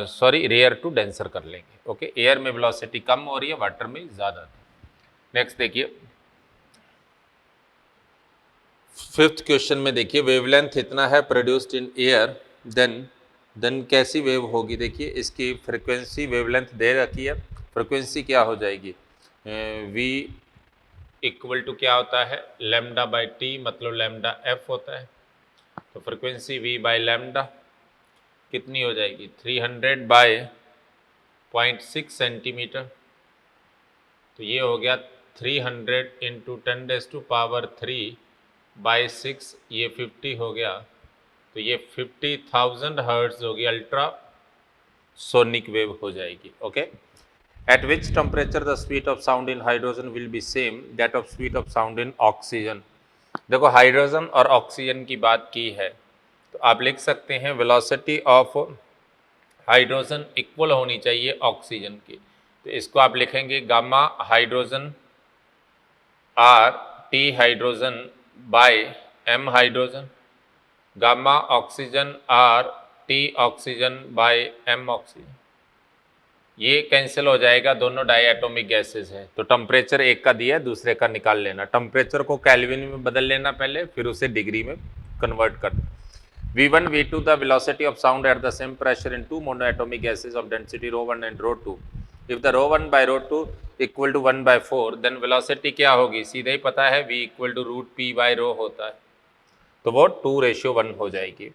sorry, rare to denser कर लेंगे। ओके, एयर में वेलोसिटी कम हो रही है, वाटर में ज़्यादा। नेक्स्ट देखिए, फिफ्थ क्वेश्चन में देखिए, वेवलेंथ इतना है प्रोड्यूस्ड इन एयर, देन कैसी वेव होगी। देखिए इसकी फ्रिक्वेंसी, वेवलेंथ दे रखी है, फ्रिक्वेंसी क्या हो जाएगी, v इक्वल टू क्या होता है, λ/t, मतलब λf होता है। तो फ्रिक्वेंसी v/λ कितनी हो जाएगी, 300/0.6 सेंटीमीटर। तो ये हो गया 300 × 10⁻³ ये 50 हो गया। तो ये 50,000 हर्ट्ज होगी, अल्ट्रा सोनिक वेव हो जाएगी। Okay, eight which temperature the speed of sound in hydrogen will be same that of speed of sound in oxygen. देखो हाइड्रोजन और ऑक्सीजन की बात की है, तो आप लिख सकते हैं वेलोसिटी ऑफ हाइड्रोजन इक्वल होनी चाहिए ऑक्सीजन की। तो इसको आप लिखेंगे gamma hydrogen R T hydrogen by M hydrogen, gamma oxygen R T oxygen by M oxygen. ये कैंसिल हो जाएगा, दोनों डाई एटॉमिक गैसेज हैं। तो टेम्परेचर एक का दिया है, दूसरे का निकाल लेना। टेम्परेचर को केल्विन में बदल लेना पहले, फिर उसे डिग्री में कन्वर्ट कर दो। V1 V2 the velocity of sound at the same pressure in two monoatomic gases of density ρ1 and ρ2. If the ρ1 by ρ2 equal to 1/4, then velocity क्या होगी, सीधे ही पता है v equal to √p/ρ होता है, तो वो 2:1 हो जाएगी।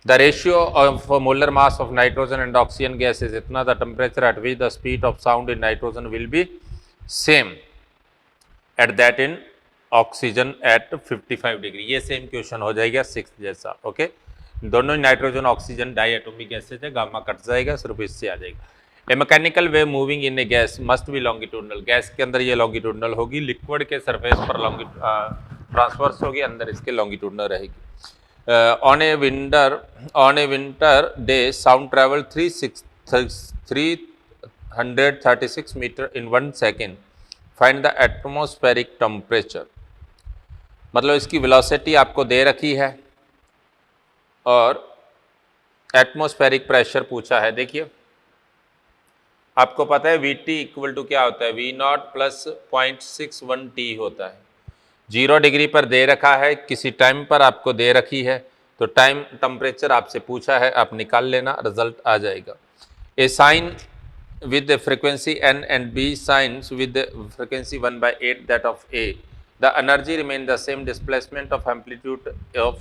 The ratio of molar mass of nitrogen and oxygen gas is इतना, the temperature at which the speed of sound in nitrogen will be same at that in oxygen at 55 degree. ये सेम क्वेश्चन हो जाएगा 6 जैसा। ओके, दोनों nitrogen oxygen diatomic gases है, गामा कट जाएगा, सिर्फ इससे आ जाएगा। A mechanical wave moving in a gas must be longitudinal, gas के अंदर ये लॉन्गिट्यूडनल होगी, लिक्विड के सरफेस पर ट्रांसवर्स होगी, अंदर इसके लॉन्गिट्यूडनल रहेगी। On a winter day sound travel 336 metre in 1 second, find the atmospheric temperature. मतलब इसकी वेलोसिटी आपको दे रखी है और एटमॉस्फेरिक प्रेशर पूछा है। देखिए आपको पता है Vt इक्वल टू क्या होता है, V0 + 0.61 T होता है। 0 डिग्री पर दे रखा है, किसी टाइम पर आपको दे रखी है, तो टाइम टेम्परेचर आपसे पूछा है, आप निकाल लेना, रिजल्ट आ जाएगा। ए sign with the frequency n and b signs with the frequency 1/8 that of a, the energy remain the same, displacement of amplitude of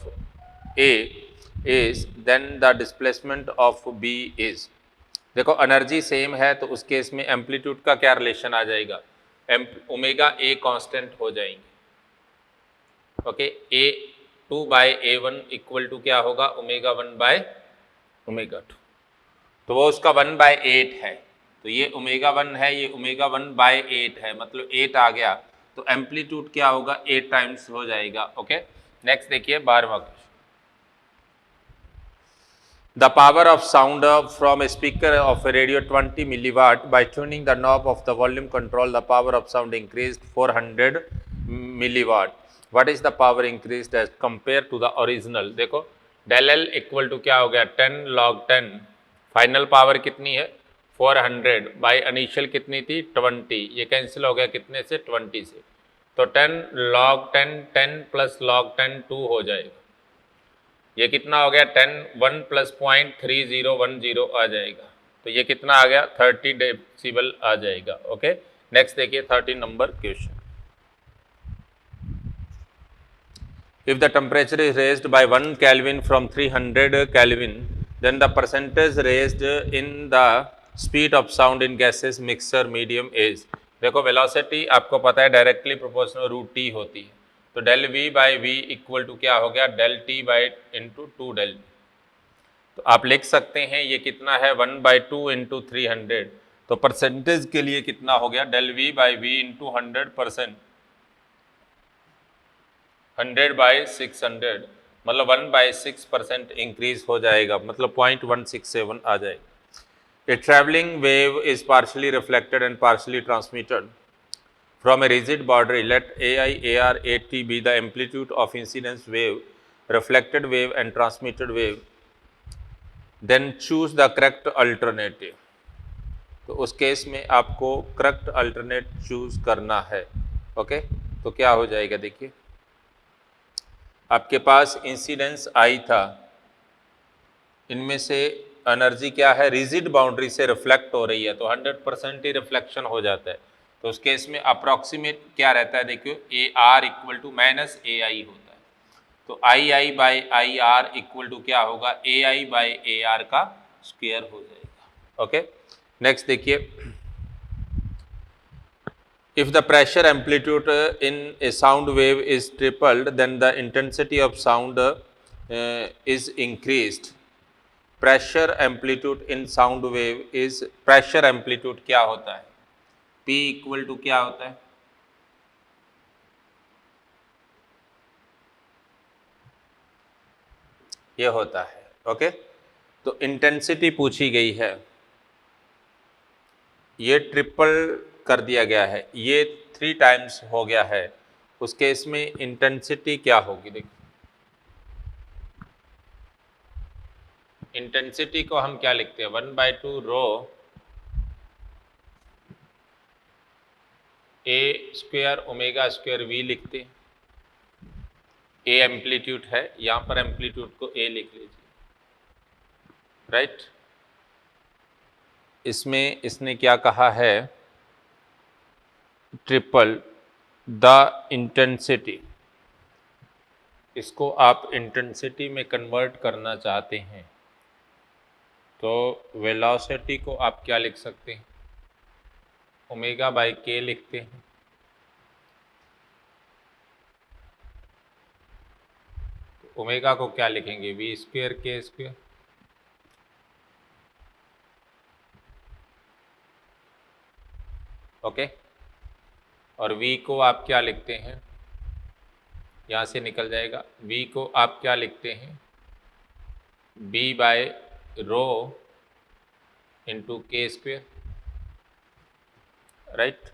a is then the displacement of B is. देखो एनर्जी सेम है तो उस केस में एम्पलीट्यूड का क्या रिलेशन आ जाएगा, ओमेगा ए कांस्टेंट हो जाएंगे। Okay, A 2 by A one equal to क्या होगा, ओमेगा 1 बाय ओमेगा 2। तो वो उसका 1 बाय 8 है, तो ये ओमेगा 1 है, ये ओमेगा 1 बाय 8 है, मतलब 8 आ गया, तो एम्पलीट्यूड क्या होगा, 8 टाइम्स हो जाएगा। ओके, नेक्स्ट देखिए 12वां question. The power of sound from a speaker of a radio 20 milliwatt. By tuning the knob of the volume control, the power of sound increased 400 milliwatt. What is the power increased as compared to the original? देखो del L इक्वल टू क्या हो गया, 10 log 10। फाइनल पावर कितनी है 400 बाई इनिशियल कितनी थी 20, ये कैंसिल हो गया कितने से 20 से, तो 10 log 10 10 प्लस log 10 2 हो जाएगा। ये कितना हो गया 10 1 प्लस 0.3010 आ जाएगा, तो ये कितना आ गया 30 डेसिबल आ जाएगा। ओके, नेक्स्ट देखिए 13 number question. If the temperature is raised by 1 kelvin from 300 kelvin, then the percentage raised in the speed of sound in gases mixer medium is. देखो वेलोसिटी आपको पता है डायरेक्टली प्रोपोर्शनल रूट टी होती है, तो del V by V equal to क्या हो गया del T by into 2 del V. तो आप लिख सकते हैं ये कितना है 1/2 इंटू 300, तो परसेंटेज के लिए कितना हो गया del V by V into 100%, 100/600, मतलब 1/6% इंक्रीज हो जाएगा, मतलब 0.167 आ जाएगा। A travelling wave is partly reflected and partly transmitted from a rigid boundary. Let AI, AR, AT be the amplitude of incidence wave, reflected wave and transmitted wave. Then choose the correct alternative. तो उस केस में आपको करेक्ट अल्टरनेट चूज करना है। ओके, तो क्या हो जाएगा देखिए, आपके पास इंसिडेंस आई था, इनमें से एनर्जी क्या है रिजिड बाउंड्री से रिफ्लेक्ट हो रही है, तो 100% ही रिफ्लेक्शन हो जाता है, तो उस केस में अप्रॉक्सीमेट क्या रहता है देखियो A R equal to minus A I होता है, तो I I by I R equal to क्या होगा A I by A R का स्क्वायर हो जाएगा। ओके, नेक्स्ट देखिए, if the pressure amplitude in a sound wave is tripled then the intensity of sound is increased. Pressure amplitude in sound wave is, pressure amplitude क्या होता है P इक्वल टू क्या होता है, ये होता है। ओके, तो इंटेंसिटी पूछी गई है, ये ट्रिपल कर दिया गया है, ये 3 टाइम्स हो गया है, उस केस में इंटेंसिटी क्या होगी देखो, इंटेंसिटी को हम क्या लिखते हैं 1/2 रो ए स्क्वायर ओमेगा स्क्वायर वी लिखते हैं। ए एम्पलीट्यूड है, यहाँ पर एम्पलीट्यूड को ए लिख लीजिए, राइट। इसमें इसने क्या कहा है ट्रिपल द इंटेंसिटी, इसको आप इंटेंसिटी में कन्वर्ट करना चाहते हैं तो वेलोसिटी को आप क्या लिख सकते हैं ओमेगा बाई के लिखते हैं, तो ओमेगा को क्या लिखेंगे वी स्क्वायर के स्क्वायर, ओके, और v को आप क्या लिखते हैं, यहाँ से निकल जाएगा, v को आप क्या लिखते हैं b बाय रो इंटू के स्क्वायर, राइट।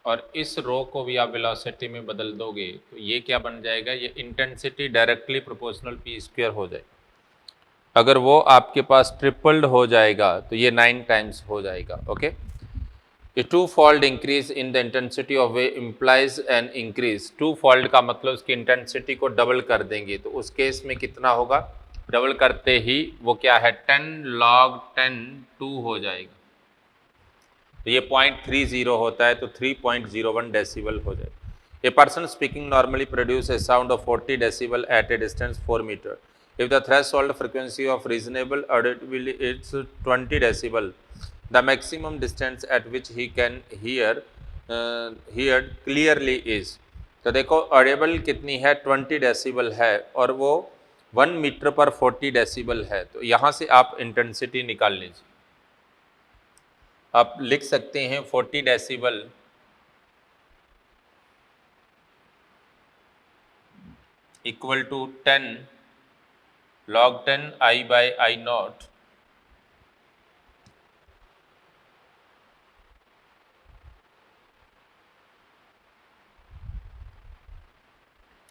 और इस रो को भी आप वेलोसिटी में बदल दोगे तो ये क्या बन जाएगा, ये intensity directly proportional p square हो जाएगा। अगर वो आपके पास ट्रिपल्ड हो जाएगा तो ये 9 टाइम्स हो जाएगा। Okay, A 2-fold increase in the intensity of wave implies an increase, 2-fold का मतलब उसकी इंटेंसिटी को डबल कर देंगे, तो उस केस में कितना होगा, डबल करते ही वो क्या है 10 log 10 2 हो जाएगा, तो ये 0.30 होता है, तो 3.01 डेसिबल हो जाएगा। A person speaking normally produces a sound of 40 decibel at a distance 4 meter. If the threshold frequency of reasonable audibility is 20 decibel, the maximum distance at which he can hear clearly is. तो देखो ऑडिबल कितनी है 20 डेसिबल है और वो 1 मीटर पर 40 डेसिबल है, तो यहाँ से आप इंटेंसिटी निकाल लीजिए। आप लिख सकते हैं 40 decibel equal to 10 log 10 I by I nought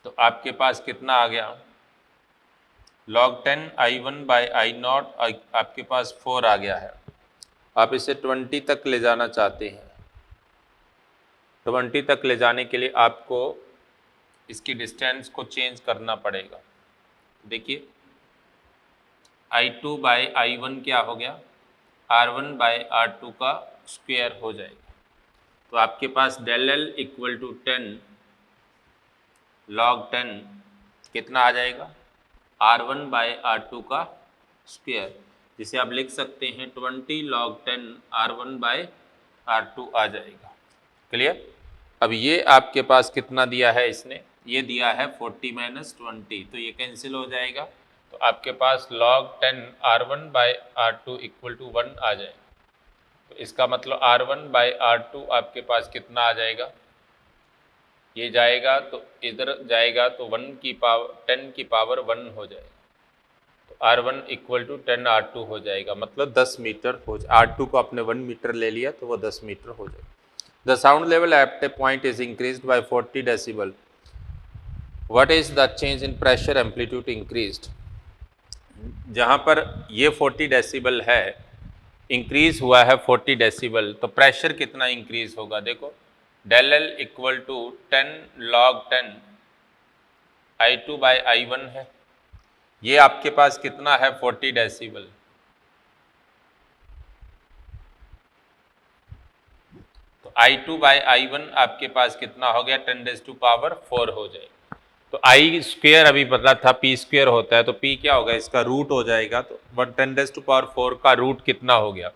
तो आपके पास कितना आ गया, log 10 I1 by I not आपके पास 4 आ गया है। आप इसे 20 तक ले जाना चाहते हैं, 20 तक ले जाने के लिए आपको इसकी डिस्टेंस को चेंज करना पड़ेगा। देखिए I2 बाई I1 क्या हो गया, R1 बाई R2 का स्क्वायर हो जाएगा। तो आपके पास del L equal to 10 log 10 कितना आ जाएगा, R1 बाई R2 का स्क्वायर, जिसे आप लिख सकते हैं 20 log 10 R1 बाई R2 आ जाएगा। क्लियर। अब ये आपके पास कितना दिया है इसने, ये दिया है 40 माइनस 20, तो ये कैंसिल हो जाएगा। तो आपके पास log 10 R1 by R2 equal to 1 आ जाएगा। तो इसका मतलब R1 बाई R2 आपके पास कितना आ जाएगा, ये जाएगा तो इधर जाएगा तो 10 की पावर 1 हो जाएगा। तो R1 इक्वल टू 10 R2 हो जाएगा, मतलब 10 मीटर हो जाए। R2 को आपने 1 मीटर ले लिया तो वो 10 मीटर हो जाएगा। The sound level at a point is increased by 40 decibel. What is the change in pressure amplitude increased. जहाँ पर ये 40 डेसिबल है, इंक्रीज हुआ है 40 डेसिबल, तो प्रेशर कितना इंक्रीज होगा, देखो del L equal to 10 log 10 I2 by I1 है। ये आपके पास कितना है 40 डेसिबल, तो I2 बाई I1 आपके पास कितना हो गया 10⁴ हो जाएगा। तो I स्क्वायर अभी पता था P स्क्वायर होता है, तो P क्या होगा, इसका रूट हो जाएगा। तो 10⁴ का रूट कितना हो गया,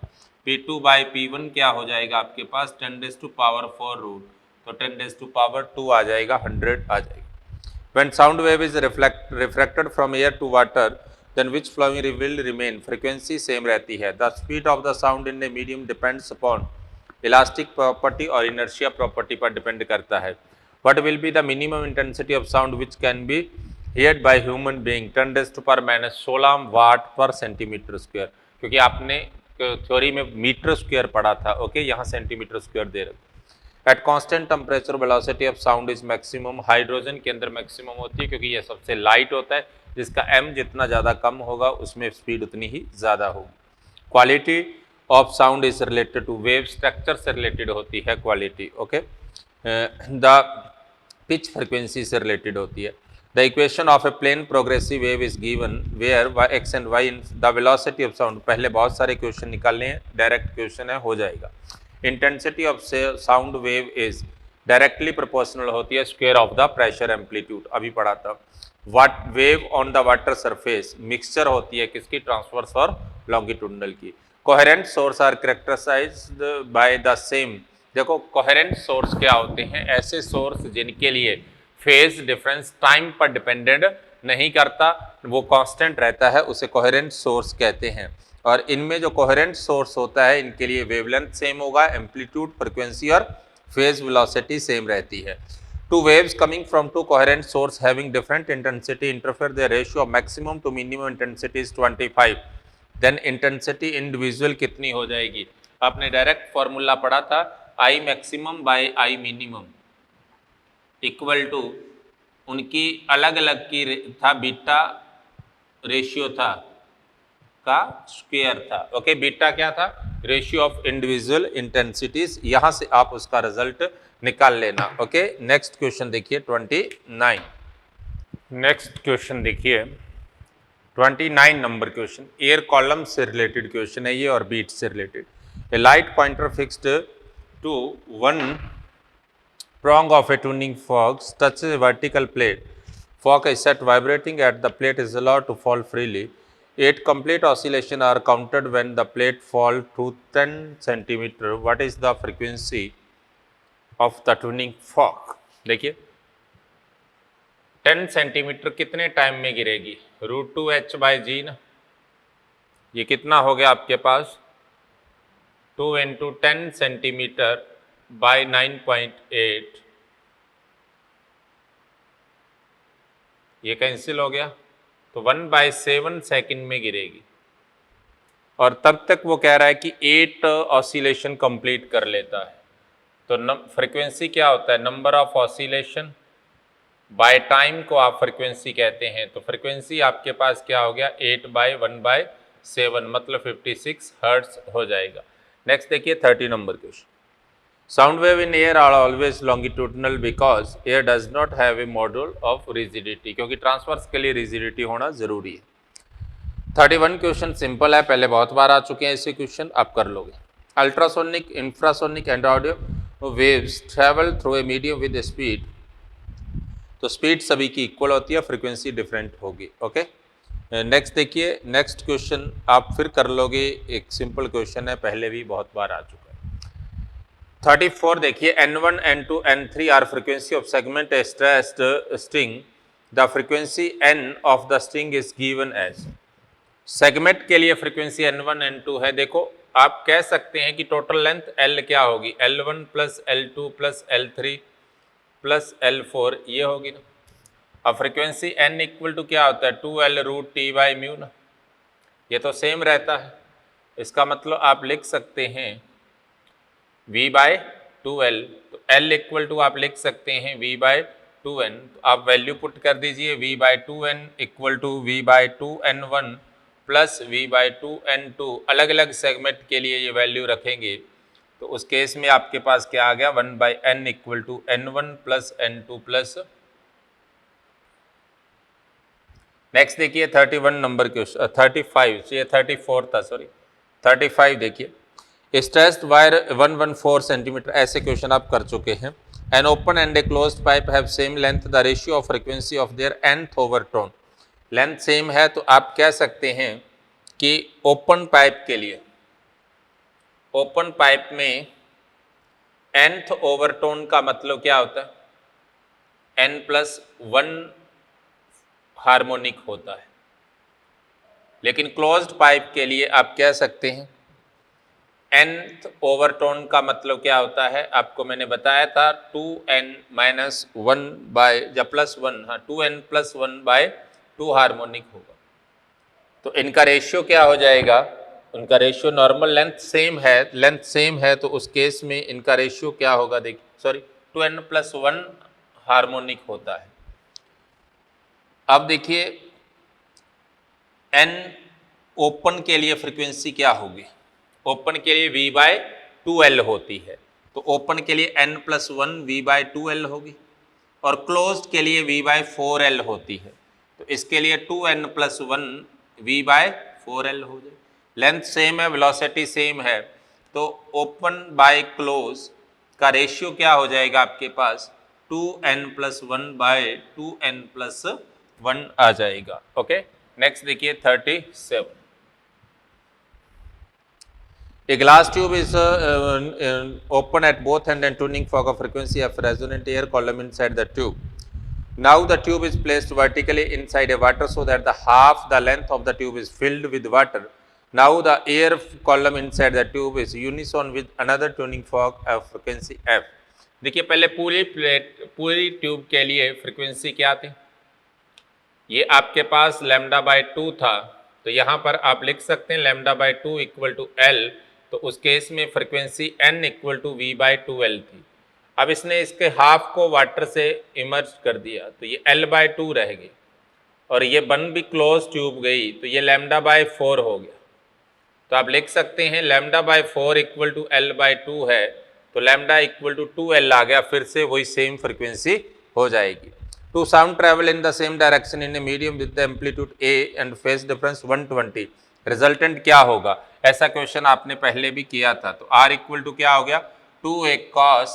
P2 बाई P1 क्या हो जाएगा आपके पास 10⁴ रूट, तो 10⁻² आ जाएगा, 100 आ जाएगा। When sound wave is refracted from air to water, then which flowing will remain? Frequency same रहती है। The speed of the sound in a medium depends upon elastic property और inertia property पर डिपेंड करता है। What will be the minimum intensity of sound which can be heard by human being? 10⁻⁻16 वाट पर सेंटीमीटर स्क्वायर, क्योंकि आपने थ्योरी में मीटर स्क्वायर पढ़ा था, ओके, यहाँ सेंटीमीटर स्क्वायर दे रहे। At constant temperature velocity of sound is maximum. Hydrogen के अंदर मैक्सिमम होती है क्योंकि ये सबसे लाइट होता है, जिसका m जितना ज़्यादा कम होगा उसमें स्पीड उतनी ही ज़्यादा होगी। Quality of sound is related to wave structure से रिलेटेड होती है quality, okay. The pitch frequency से रिलेटेड होती है। The equation of a plane progressive wave is given where x and y in the velocity of sound. पहले बहुत सारे क्वेश्चन निकालने हैं, डायरेक्ट क्वेश्चन है, हो जाएगा। Intensity of sound wave is directly proportional होती है square of the pressure amplitude, अभी पढ़ा था। What wave on the water surface mixture होती है किसकी, ट्रांसवर्स और लॉन्गिट्यूडनल की। Coherent source are characterised by the same. देखो कोहेरेंट सोर्स क्या होते हैं, ऐसे सोर्स जिनके लिए फेज डिफरेंस टाइम पर डिपेंडेंट नहीं करता, वो कांस्टेंट रहता है, उसे कोहेरेंट सोर्स कहते हैं। और इनमें जो कोहेरेंट सोर्स होता है इनके लिए वेवलेंथ सेम होगा, एम्पलीट्यूड, फ्रीक्वेंसी और फेज वेलोसिटी सेम रहती है। Two waves coming from two coherent source having different intensity interfere the ratio of maximum to minimum intensity is 25। Then intensity individual कितनी हो जाएगी, आपने डायरेक्ट फॉर्मूला पढ़ा था, I maximum by I minimum equal to उनकी अलग अलग की था, बीटा रेशियो था का स्क्वायर था, ओके। बीटा क्या था, रेशियो ऑफ इंडिविजुअल इंटेंसिटीज। यहां से आप उसका रिजल्ट निकाल लेना, ओके। नेक्स्ट क्वेश्चन देखिए 29। नेक्स्ट क्वेश्चन देखिए 29 नंबर क्वेश्चन, एयर कॉलम से रिलेटेड क्वेश्चन है ये और बीट से related. A light pointer fixed to one prong of a tuning fork touches a vertical plate. Fork is set vibrating at the plate is allowed to fall freely. 8 complete oscillations are counted when the plate falls to 10 centimeter. What is the frequency of the tuning fork? देखिए 10 सेंटीमीटर कितने टाइम में गिरेगी? √2h/g ना, ये कितना हो गया आपके पास 2 × 10 सेंटीमीटर बाय 9.8, ये कैंसिल हो गया, तो 1/7 सेकंड में गिरेगी। और तब तक वो कह रहा है कि 8 ऑसिलेशन कंप्लीट कर लेता है। तो फ्रीक्वेंसी क्या होता है? Number of oscillation by time को आप फ्रीक्वेंसी कहते हैं। तो फ्रीक्वेंसी आपके पास क्या हो गया 8/1/7 मतलब 56 हर्ट्ज हो जाएगा। नेक्स्ट देखिए 30 number question. Sound wave in air are always longitudinal because air does not have a model of rigidity, क्योंकि ट्रांसवर्स के लिए रिजिडिटी होना जरूरी है। 31 क्वेश्चन सिंपल है, पहले बहुत बार आ चुके हैं ऐसे क्वेश्चन, आप कर लोगे। Ultrasonic, infrasonic and audio waves travel through a medium with speed, तो स्पीड सभी की इक्वल होती है, फ्रीक्वेंसी डिफरेंट होगी। ओके, नेक्स्ट देखिए, नेक्स्ट क्वेश्चन आप फिर कर लोगे, एक सिंपल क्वेश्चन है, पहले भी बहुत बार आ चुका है। 34 देखिए, N1, N2, N3 are frequency of segment stressed string, the frequency N of the string is given as. Segment के लिए फ्रीक्वेंसी N1, N2 है। देखो आप कह सकते हैं कि टोटल लेंथ L क्या होगी, L1 + L2 + L3 + L4 ये होगी ना। अब फ्रीक्वेंसी N इक्वल टू क्या होता है 2L√T/μ ना, ये तो सेम रहता है। इसका मतलब आप लिख सकते हैं V/2L, तो L इक्वल टू आप लिख सकते हैं V/2N, तो आप वैल्यू पुट कर दीजिए V/2N equal to V/2N1 + V/2N2। अलग अलग सेगमेंट के लिए ये वैल्यू रखेंगे, तो उस केस में आपके पास क्या आ गया 1/n equal to N1 + N2 +। Next देखिए 31 नंबर क्वेश्चन, 35, ये 34 था, सॉरी 35 देखिए। स्ट्रेस्ड वायर 114 सेंटीमीटर, ऐसे क्वेश्चन आप कर चुके हैं। An open and A closed pipe have same length, the ratio of frequency of their nth overtone. Length same है तो आप कह सकते हैं कि ओपन पाइप के लिए, ओपन पाइप में nth ओवरटोन का मतलब क्या होता है n+1 हार्मोनिक होता है। लेकिन क्लोज्ड पाइप के लिए आप कह सकते हैं nth ओवरटोन का मतलब क्या होता है, आपको मैंने बताया था 2n - 1 या +1, हाँ 2n + 1/2 हार्मोनिक होगा। तो इनका रेशियो क्या हो जाएगा, उनका रेशियो नॉर्मल लेंथ सेम है, तो उस केस में इनका रेशियो क्या होगा, देखिए सॉरी 2n + 1 हार्मोनिक होता है। अब देखिए n ओपन के लिए फ्रीक्वेंसी क्या होगी, ओपन के लिए V/2L होती है, तो ओपन के लिए n + 1 V/2L होगी, और क्लोज्ड के लिए V/4L होती है, तो इसके लिए 2n + 1 V/4L हो जाए। लेंथ सेम है, वेलोसिटी सेम है, तो ओपन बाय क्लोज का रेशियो क्या हो जाएगा आपके पास 2n + 1/2n + 1 आ जाएगा। ओके, नेक्स्ट देखिए 37। A glass tube is open at both ends and tuning fork of frequency of resonant air column inside the tube. Now the tube is placed vertically inside a water so that the half the length of the tube is filled with water. Now the air column inside the tube is unison with another tuning fork of frequency f. देखिए पहले पूरी ट्यूब के लिए फ्रीक्वेंसी क्या थी, ये आपके पास λ/2 था, तो यहाँ पर आप लिख सकते हैं λ/2 = L, तो उस केस में फ्रीक्वेंसी n = V/2L थी। अब इसने इसके हाफ को वाटर से इमर्ज कर दिया, तो ये L/2 रह गई, और ये बन भी क्लोज ट्यूब गई, तो ये λ/4 हो गया। तो आप लिख सकते हैं λ/4 = L/2 है, तो λ = 2L आ गया, फिर से वही सेम फ्रीक्वेंसी हो जाएगी। Two sound travel in the same direction in a medium with the amplitude A and phase difference 120, resultant क्या होगा, ऐसा क्वेश्चन आपने पहले भी किया था। तो R = क्या हो गया 2a cos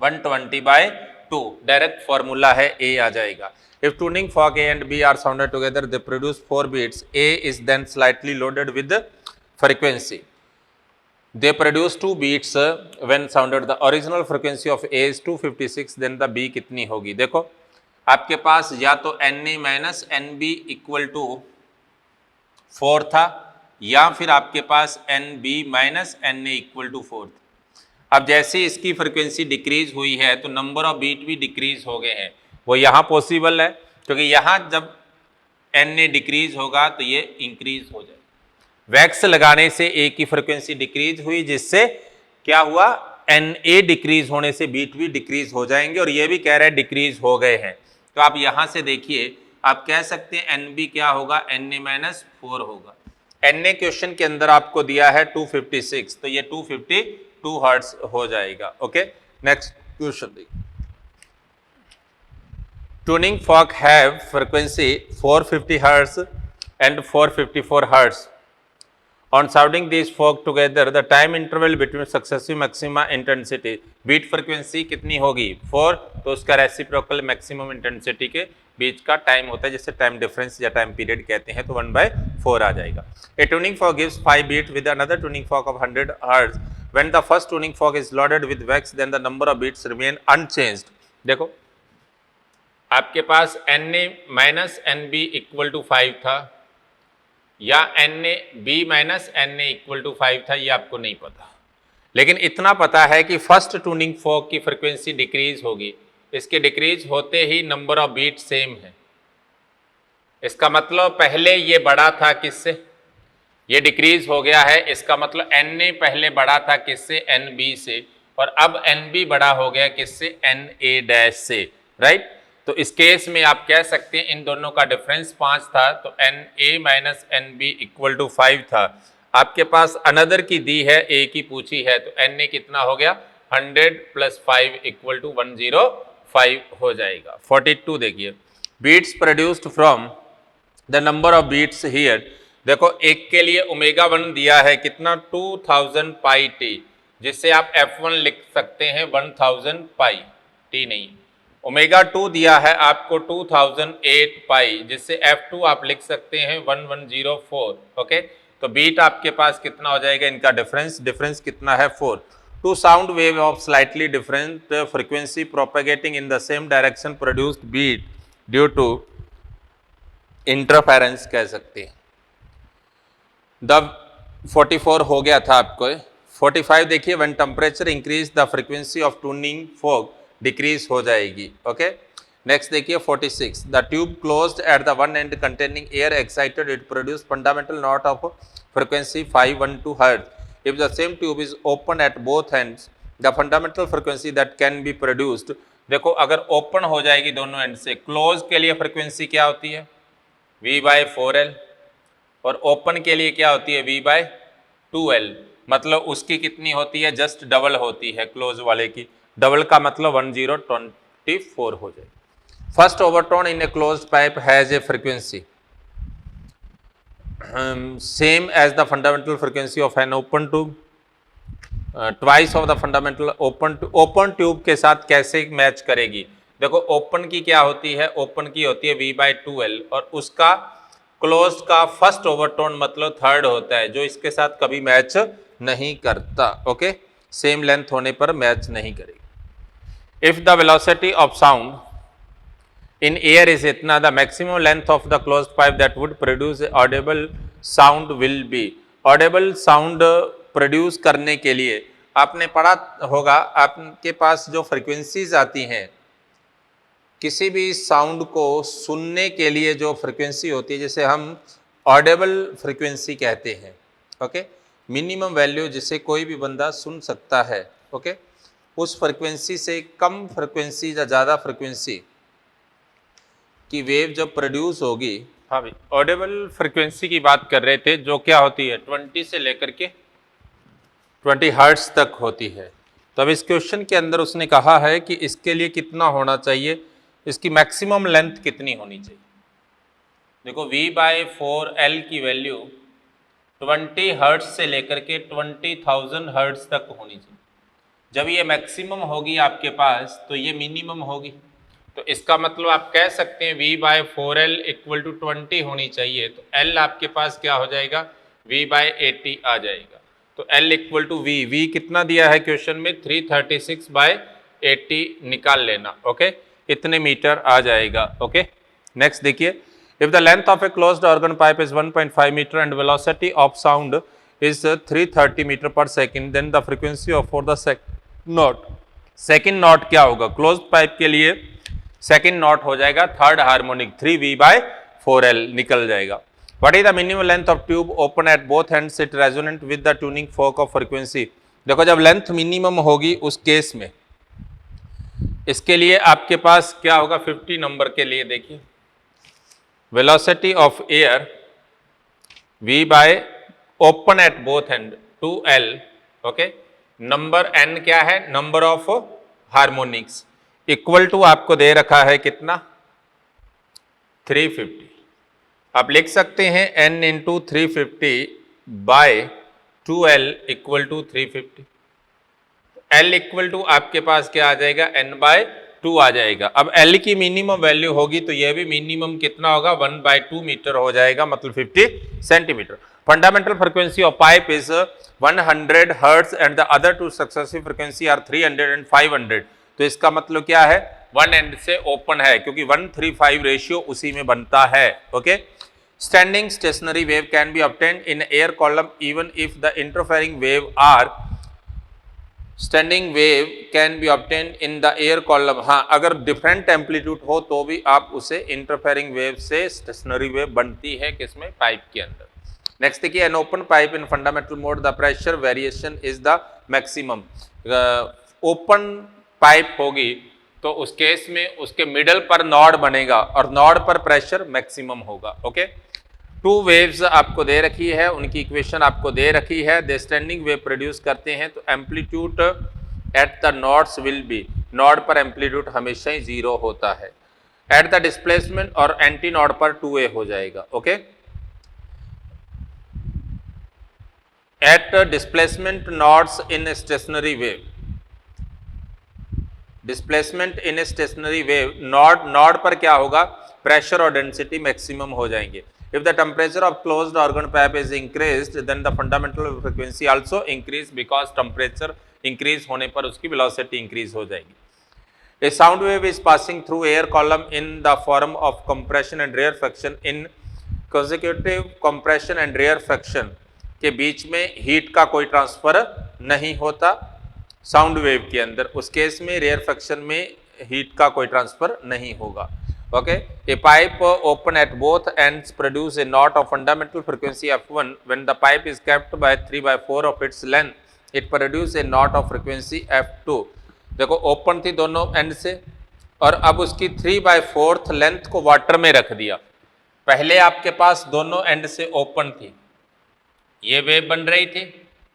120/2 डायरेक्ट फॉर्मूला है, ए आ जाएगा। If tuning fork A and B are sounded together they produce 4 beats, A is then slightly loaded with frequency, they produce 2 beats when sounded, the original frequency of A is 256, then the B कितनी होगी। देखो आपके पास या तो Na minus NB equal to 4 था, या फिर आपके पास NB minus Na equal to 4 था। अब जैसे इसकी फ्रिक्वेंसी डिक्रीज हुई है तो नंबर ऑफ बीट भी डिक्रीज हो गए हैं, वो यहाँ पॉसिबल है, क्योंकि यहाँ जब Na डिक्रीज होगा तो ये इंक्रीज हो जाएगा। वैक्स लगाने से ए की फ्रीक्वेंसी डिक्रीज हुई, जिससे क्या हुआ, Na डिक्रीज होने से बीट भी डिक्रीज हो जाएंगे, और ये भी कह रहे हैं डिक्रीज हो गए हैं। तो आप यहां से देखिए, आप कह सकते हैं NB क्या होगा, Na माइनस 4 होगा। Na क्वेश्चन के अंदर आपको दिया है 256, तो ये 252 हर्ट्ज हो जाएगा। ओके, नेक्स्ट क्वेश्चन देखिए। Tuning fork have frequency 450 hertz and 454 hertz. On sounding these fork together, the time interval between successive maxima intensity, beat frequency कितनी होगी 4, तो उसका रेसिप्रोकल मैक्सिमम इंटेंसिटी के बीच का टाइम होता है, जिससे टाइम डिफरेंस या टाइम पीरियड कहते हैं, तो 1/4 आ जाएगा। A tuning fork gives 5 beats with another tuning fork of 100 Hz. When the first tuning fork is loaded with wax, then the number of beats remain unchanged. देखो आपके पास Na minus NB equal to 5 था, या NB minus Na equal to 5 था, ये आपको नहीं पता, लेकिन इतना पता है कि फर्स्ट ट्यूनिंग फॉर्क की फ्रीक्वेंसी डिक्रीज होगी। इसके डिक्रीज होते ही नंबर ऑफ बीट सेम है, इसका मतलब पहले ये बड़ा था किससे, ये डिक्रीज हो गया है, इसका मतलब Na पहले बड़ा था किससे, NB से, और अब NB बड़ा हो गया किससे, Na डैश से, राइट। तो इस केस में आप कह सकते हैं इन दोनों का डिफरेंस 5 था, तो Na minus NB equal to 5 था। आपके पास अनदर की दी है, A की पूछी है, तो Na कितना हो गया, 100 + 5 इक्वल टू 105 हो जाएगा। 42 देखिए, beats produced from the number of beats here. देखो एक के लिए ω1 दिया है कितना, 2000 पाई टी, जिससे आप F1 लिख सकते हैं 1000 पाई टी नहीं। ω2 दिया है आपको 2008 पाई, जिससे F2 आप लिख सकते हैं 1104। ओके, तो बीट आपके पास कितना हो जाएगा, इनका डिफरेंस कितना है, 4। Two sound wave of slightly different frequency propagating in the same direction produced beat due to interference कह सकते हैं। द 44 हो गया था आपको। 45 देखिए, when temperature increase the frequency of tuning fork decrease हो जाएगी। ओके, नेक्स्ट देखिए 46, the tube closed at the one and containing air excited it produce fundamental not of frequency 512 hertz. If the same tube is open at both ends the fundamental frequency that can be produced. देखो अगर ओपन हो जाएगी दोनों एंड से, क्लोज के लिए फ्रीक्वेंसी क्या होती है, V/4L, और ओपन के लिए क्या होती है, V/2L। मतलब उसकी कितनी होती है, जस्ट डबल होती है, क्लोज वाले की डबल का मतलब 1024 हो जाएगी। First overtone in a closed pipe has a frequency same as the fundamental frequency of an open tube, twice of the fundamental. Open tube के साथ कैसे मैच करेगी, देखो ओपन की क्या होती है, ओपन की होती है V/2L, और उसका क्लोज्ड का फर्स्ट ओवरटोन मतलब थर्ड होता है, जो इसके साथ कभी मैच नहीं करता। ओके, सेम लेंथ होने पर मैच नहीं करेगी। If the velocity of sound in air is इतना, the maximum length of the closed pipe that would produce audible sound will be। audible sound produce करने के लिए आपने पढ़ा होगा, आपके पास जो फ्रीक्वेंसीज आती हैं, किसी भी साउंड को सुनने के लिए जो फ्रीक्वेंसी होती है, जिसे हम ऑडिबल फ्रीक्वेंसी कहते हैं। ओके, मिनिमम वैल्यू जिसे कोई भी बंदा सुन सकता है। ओके, उस फ्रीक्वेंसी से कम फ्रीक्वेंसी या ज़्यादा फ्रीक्वेंसी की वेव जब प्रोड्यूस होगी, हाँ भाई, ऑडिबल फ्रीक्वेंसी की बात कर रहे थे, जो क्या होती है 20 से लेकर के 20 हर्ट्ज तक होती है। तो अब इस क्वेश्चन के अंदर उसने कहा है कि इसके लिए कितना होना चाहिए, इसकी मैक्सिमम लेंथ कितनी होनी चाहिए। देखो V/4L की वैल्यू 20 हर्ट्ज से लेकर के 20,000 हर्ट्ज तक होनी चाहिए। जब ये मैक्सिमम होगी आपके पास तो ये मिनिमम होगी। तो इसका मतलब आप कह सकते हैं V/4L इक्वल टू 20 होनी चाहिए। तो L आपके पास क्या हो जाएगा, V/80 आ जाएगा। तो L इक्वल टू V कितना दिया है क्वेश्चन में, 336/80 निकाल लेना। ओके, इतने मीटर आ जाएगा। ओके, नेक्स्ट देखिए, if the length of a closed organ pipe is 1.5 metre and velocity of sound is 330 metre पर second, then the frequency of for the second note. Second note क्या होगा, क्लोज्ड पाइप के लिए सेकंड नॉट हो जाएगा थर्ड हार्मोनिक, 3V/4L निकल जाएगा। What is the minimum length of tube open at both ends it resonant with the tuning fork of frequency. देखो जब लेंथ मिनिमम होगी उस केस में इसके लिए आपके पास क्या होगा, 50 नंबर के लिए देखिए, velocity of air V by open at both end 2L। Okay, number n क्या है, number of harmonics, equal to आपको दे रखा है कितना, 350। आप लिख सकते हैं n into 350 by 2L equal to 350। L equal to आपके पास क्या आ जाएगा, n/2 आ जाएगा। अब L की मिनिमम वैल्यू होगी तो यह भी मिनिमम कितना होगा, 1/2 मीटर हो जाएगा, मतलब 50 centimetre. Fundamental frequency of pipe is 100 hertz and the other two successive frequency are 300 and 500। तो इसका मतलब क्या है, वन एंड से ओपन है क्योंकि 1:3:5 रेशियो उसी में बनता है। Okay, standing stationary wave can be obtained in air column even if the interfering wave are standing wave can be obtain in the air column. हाँ, अगर डिफरेंट एम्पलीट्यूड हो तो भी आप उसे इंटरफेरिंग वेव से स्टेशनरी वेव बनती है किसमें, पाइप के अंदर। नेक्स्ट देखिए, an open pipe in fundamental mode the pressure variation is the maximum. Open pipe होगी तो उस केस में उसके मिडल पर नॉड बनेगा और नॉड पर प्रेशर मैक्सिमम होगा। ओके, टू वेव्स आपको दे रखी है, उनकी इक्वेशन आपको दे रखी है, दे स्टैंडिंग वेव प्रोड्यूस करते हैं तो amplitude at the nodes will be, node पर एम्पलीट्यूड हमेशा ही 0 होता है। एट द डिस्प्लेसमेंट और एंटी नॉड पर 2A हो जाएगा। Okay, at displacement nodes in stationary wave, displacement in stationary wave node पर क्या होगा, प्रेशर और डेंसिटी मैक्सिमम हो जाएंगे। If the temperature of closed organ pipe is increased, then the fundamental frequency also increase because temperature increase होने पर उसकी velocity increase हो जाएगी। A sound wave is passing through air column in the form of compression and rarefaction. In consecutive compression and rarefaction के बीच में हीट का कोई ट्रांसफर नहीं होता साउंड वेव के अंदर, उस केस में रेयरफैक्शन में हीट का कोई ट्रांसफर नहीं होगा। Okay, a pipe open at both ends produce a knot of fundamental frequency f1. When the pipe is kept by 3/4 of its length, it produce a knot of frequency f2. देखो ओपन थी दोनों एंड से और अब उसकी 3/4 लेंथ को वाटर में रख दिया। पहले आपके पास दोनों एंड से ओपन थी, ये वेव बन रही थी,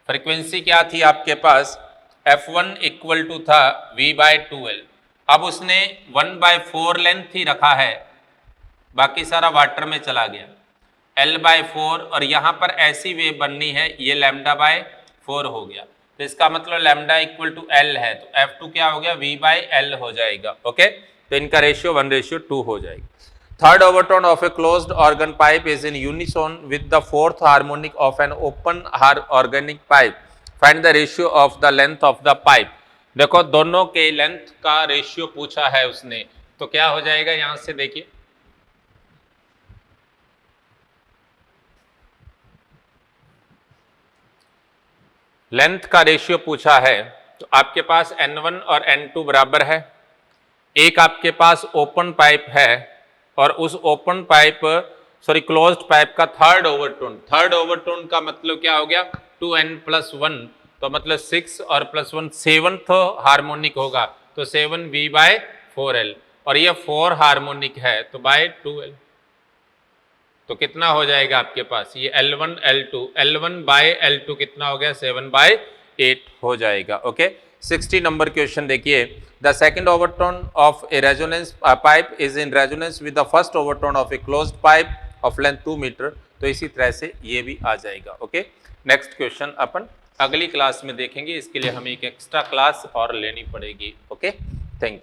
फ्रीक्वेंसी क्या थी आपके पास, f1 इक्वल टू था V/2L। अब उसने 1/4 लेंथ ही रखा है, बाकी सारा वाटर में चला गया, L/4, और यहाँ पर ऐसी वेव बननी है, ये λ/4 हो गया। तो इसका मतलब लैम्डा इक्वल टू L है, तो F2 क्या हो गया, V/L हो जाएगा। ओके, तो इनका रेशियो 1:2 हो जाएगा। Third overtone of a closed organ pipe is in unison with the fourth harmonic of an open organic pipe. Find the ratio of the length of the pipe. देखो दोनों के लेंथ का रेशियो पूछा है उसने, तो क्या हो जाएगा, यहां से देखिए, लेंथ का रेशियो पूछा है तो आपके पास n1 और n2 बराबर है। एक आपके पास ओपन पाइप है और उस ओपन पाइप क्लोज्ड पाइप का थर्ड ओवरटोन का मतलब क्या हो गया, 2n+1, तो मतलब 6 और +1 7th हार्मोनिक होगा, तो 7V/4L, और ये 4 हार्मोनिक है तो /2L, तो कितना हो जाएगा आपके पास, ये L1 L2, L1/L2 कितना हो गया, 7/8 हो जाएगा। ओके, 60 नंबर क्वेश्चन देखिए, the second overtone of a resonance pipe is in resonance with the first overtone of a closed pipe of length 2 metre, तो इसी तरह से ये भी आ जाएगा। ओके, नेक्स्ट क्वेश्चन अपन अगली क्लास में देखेंगे, इसके लिए हमें एक एक्स्ट्रा क्लास और लेनी पड़ेगी। Okay, thank you.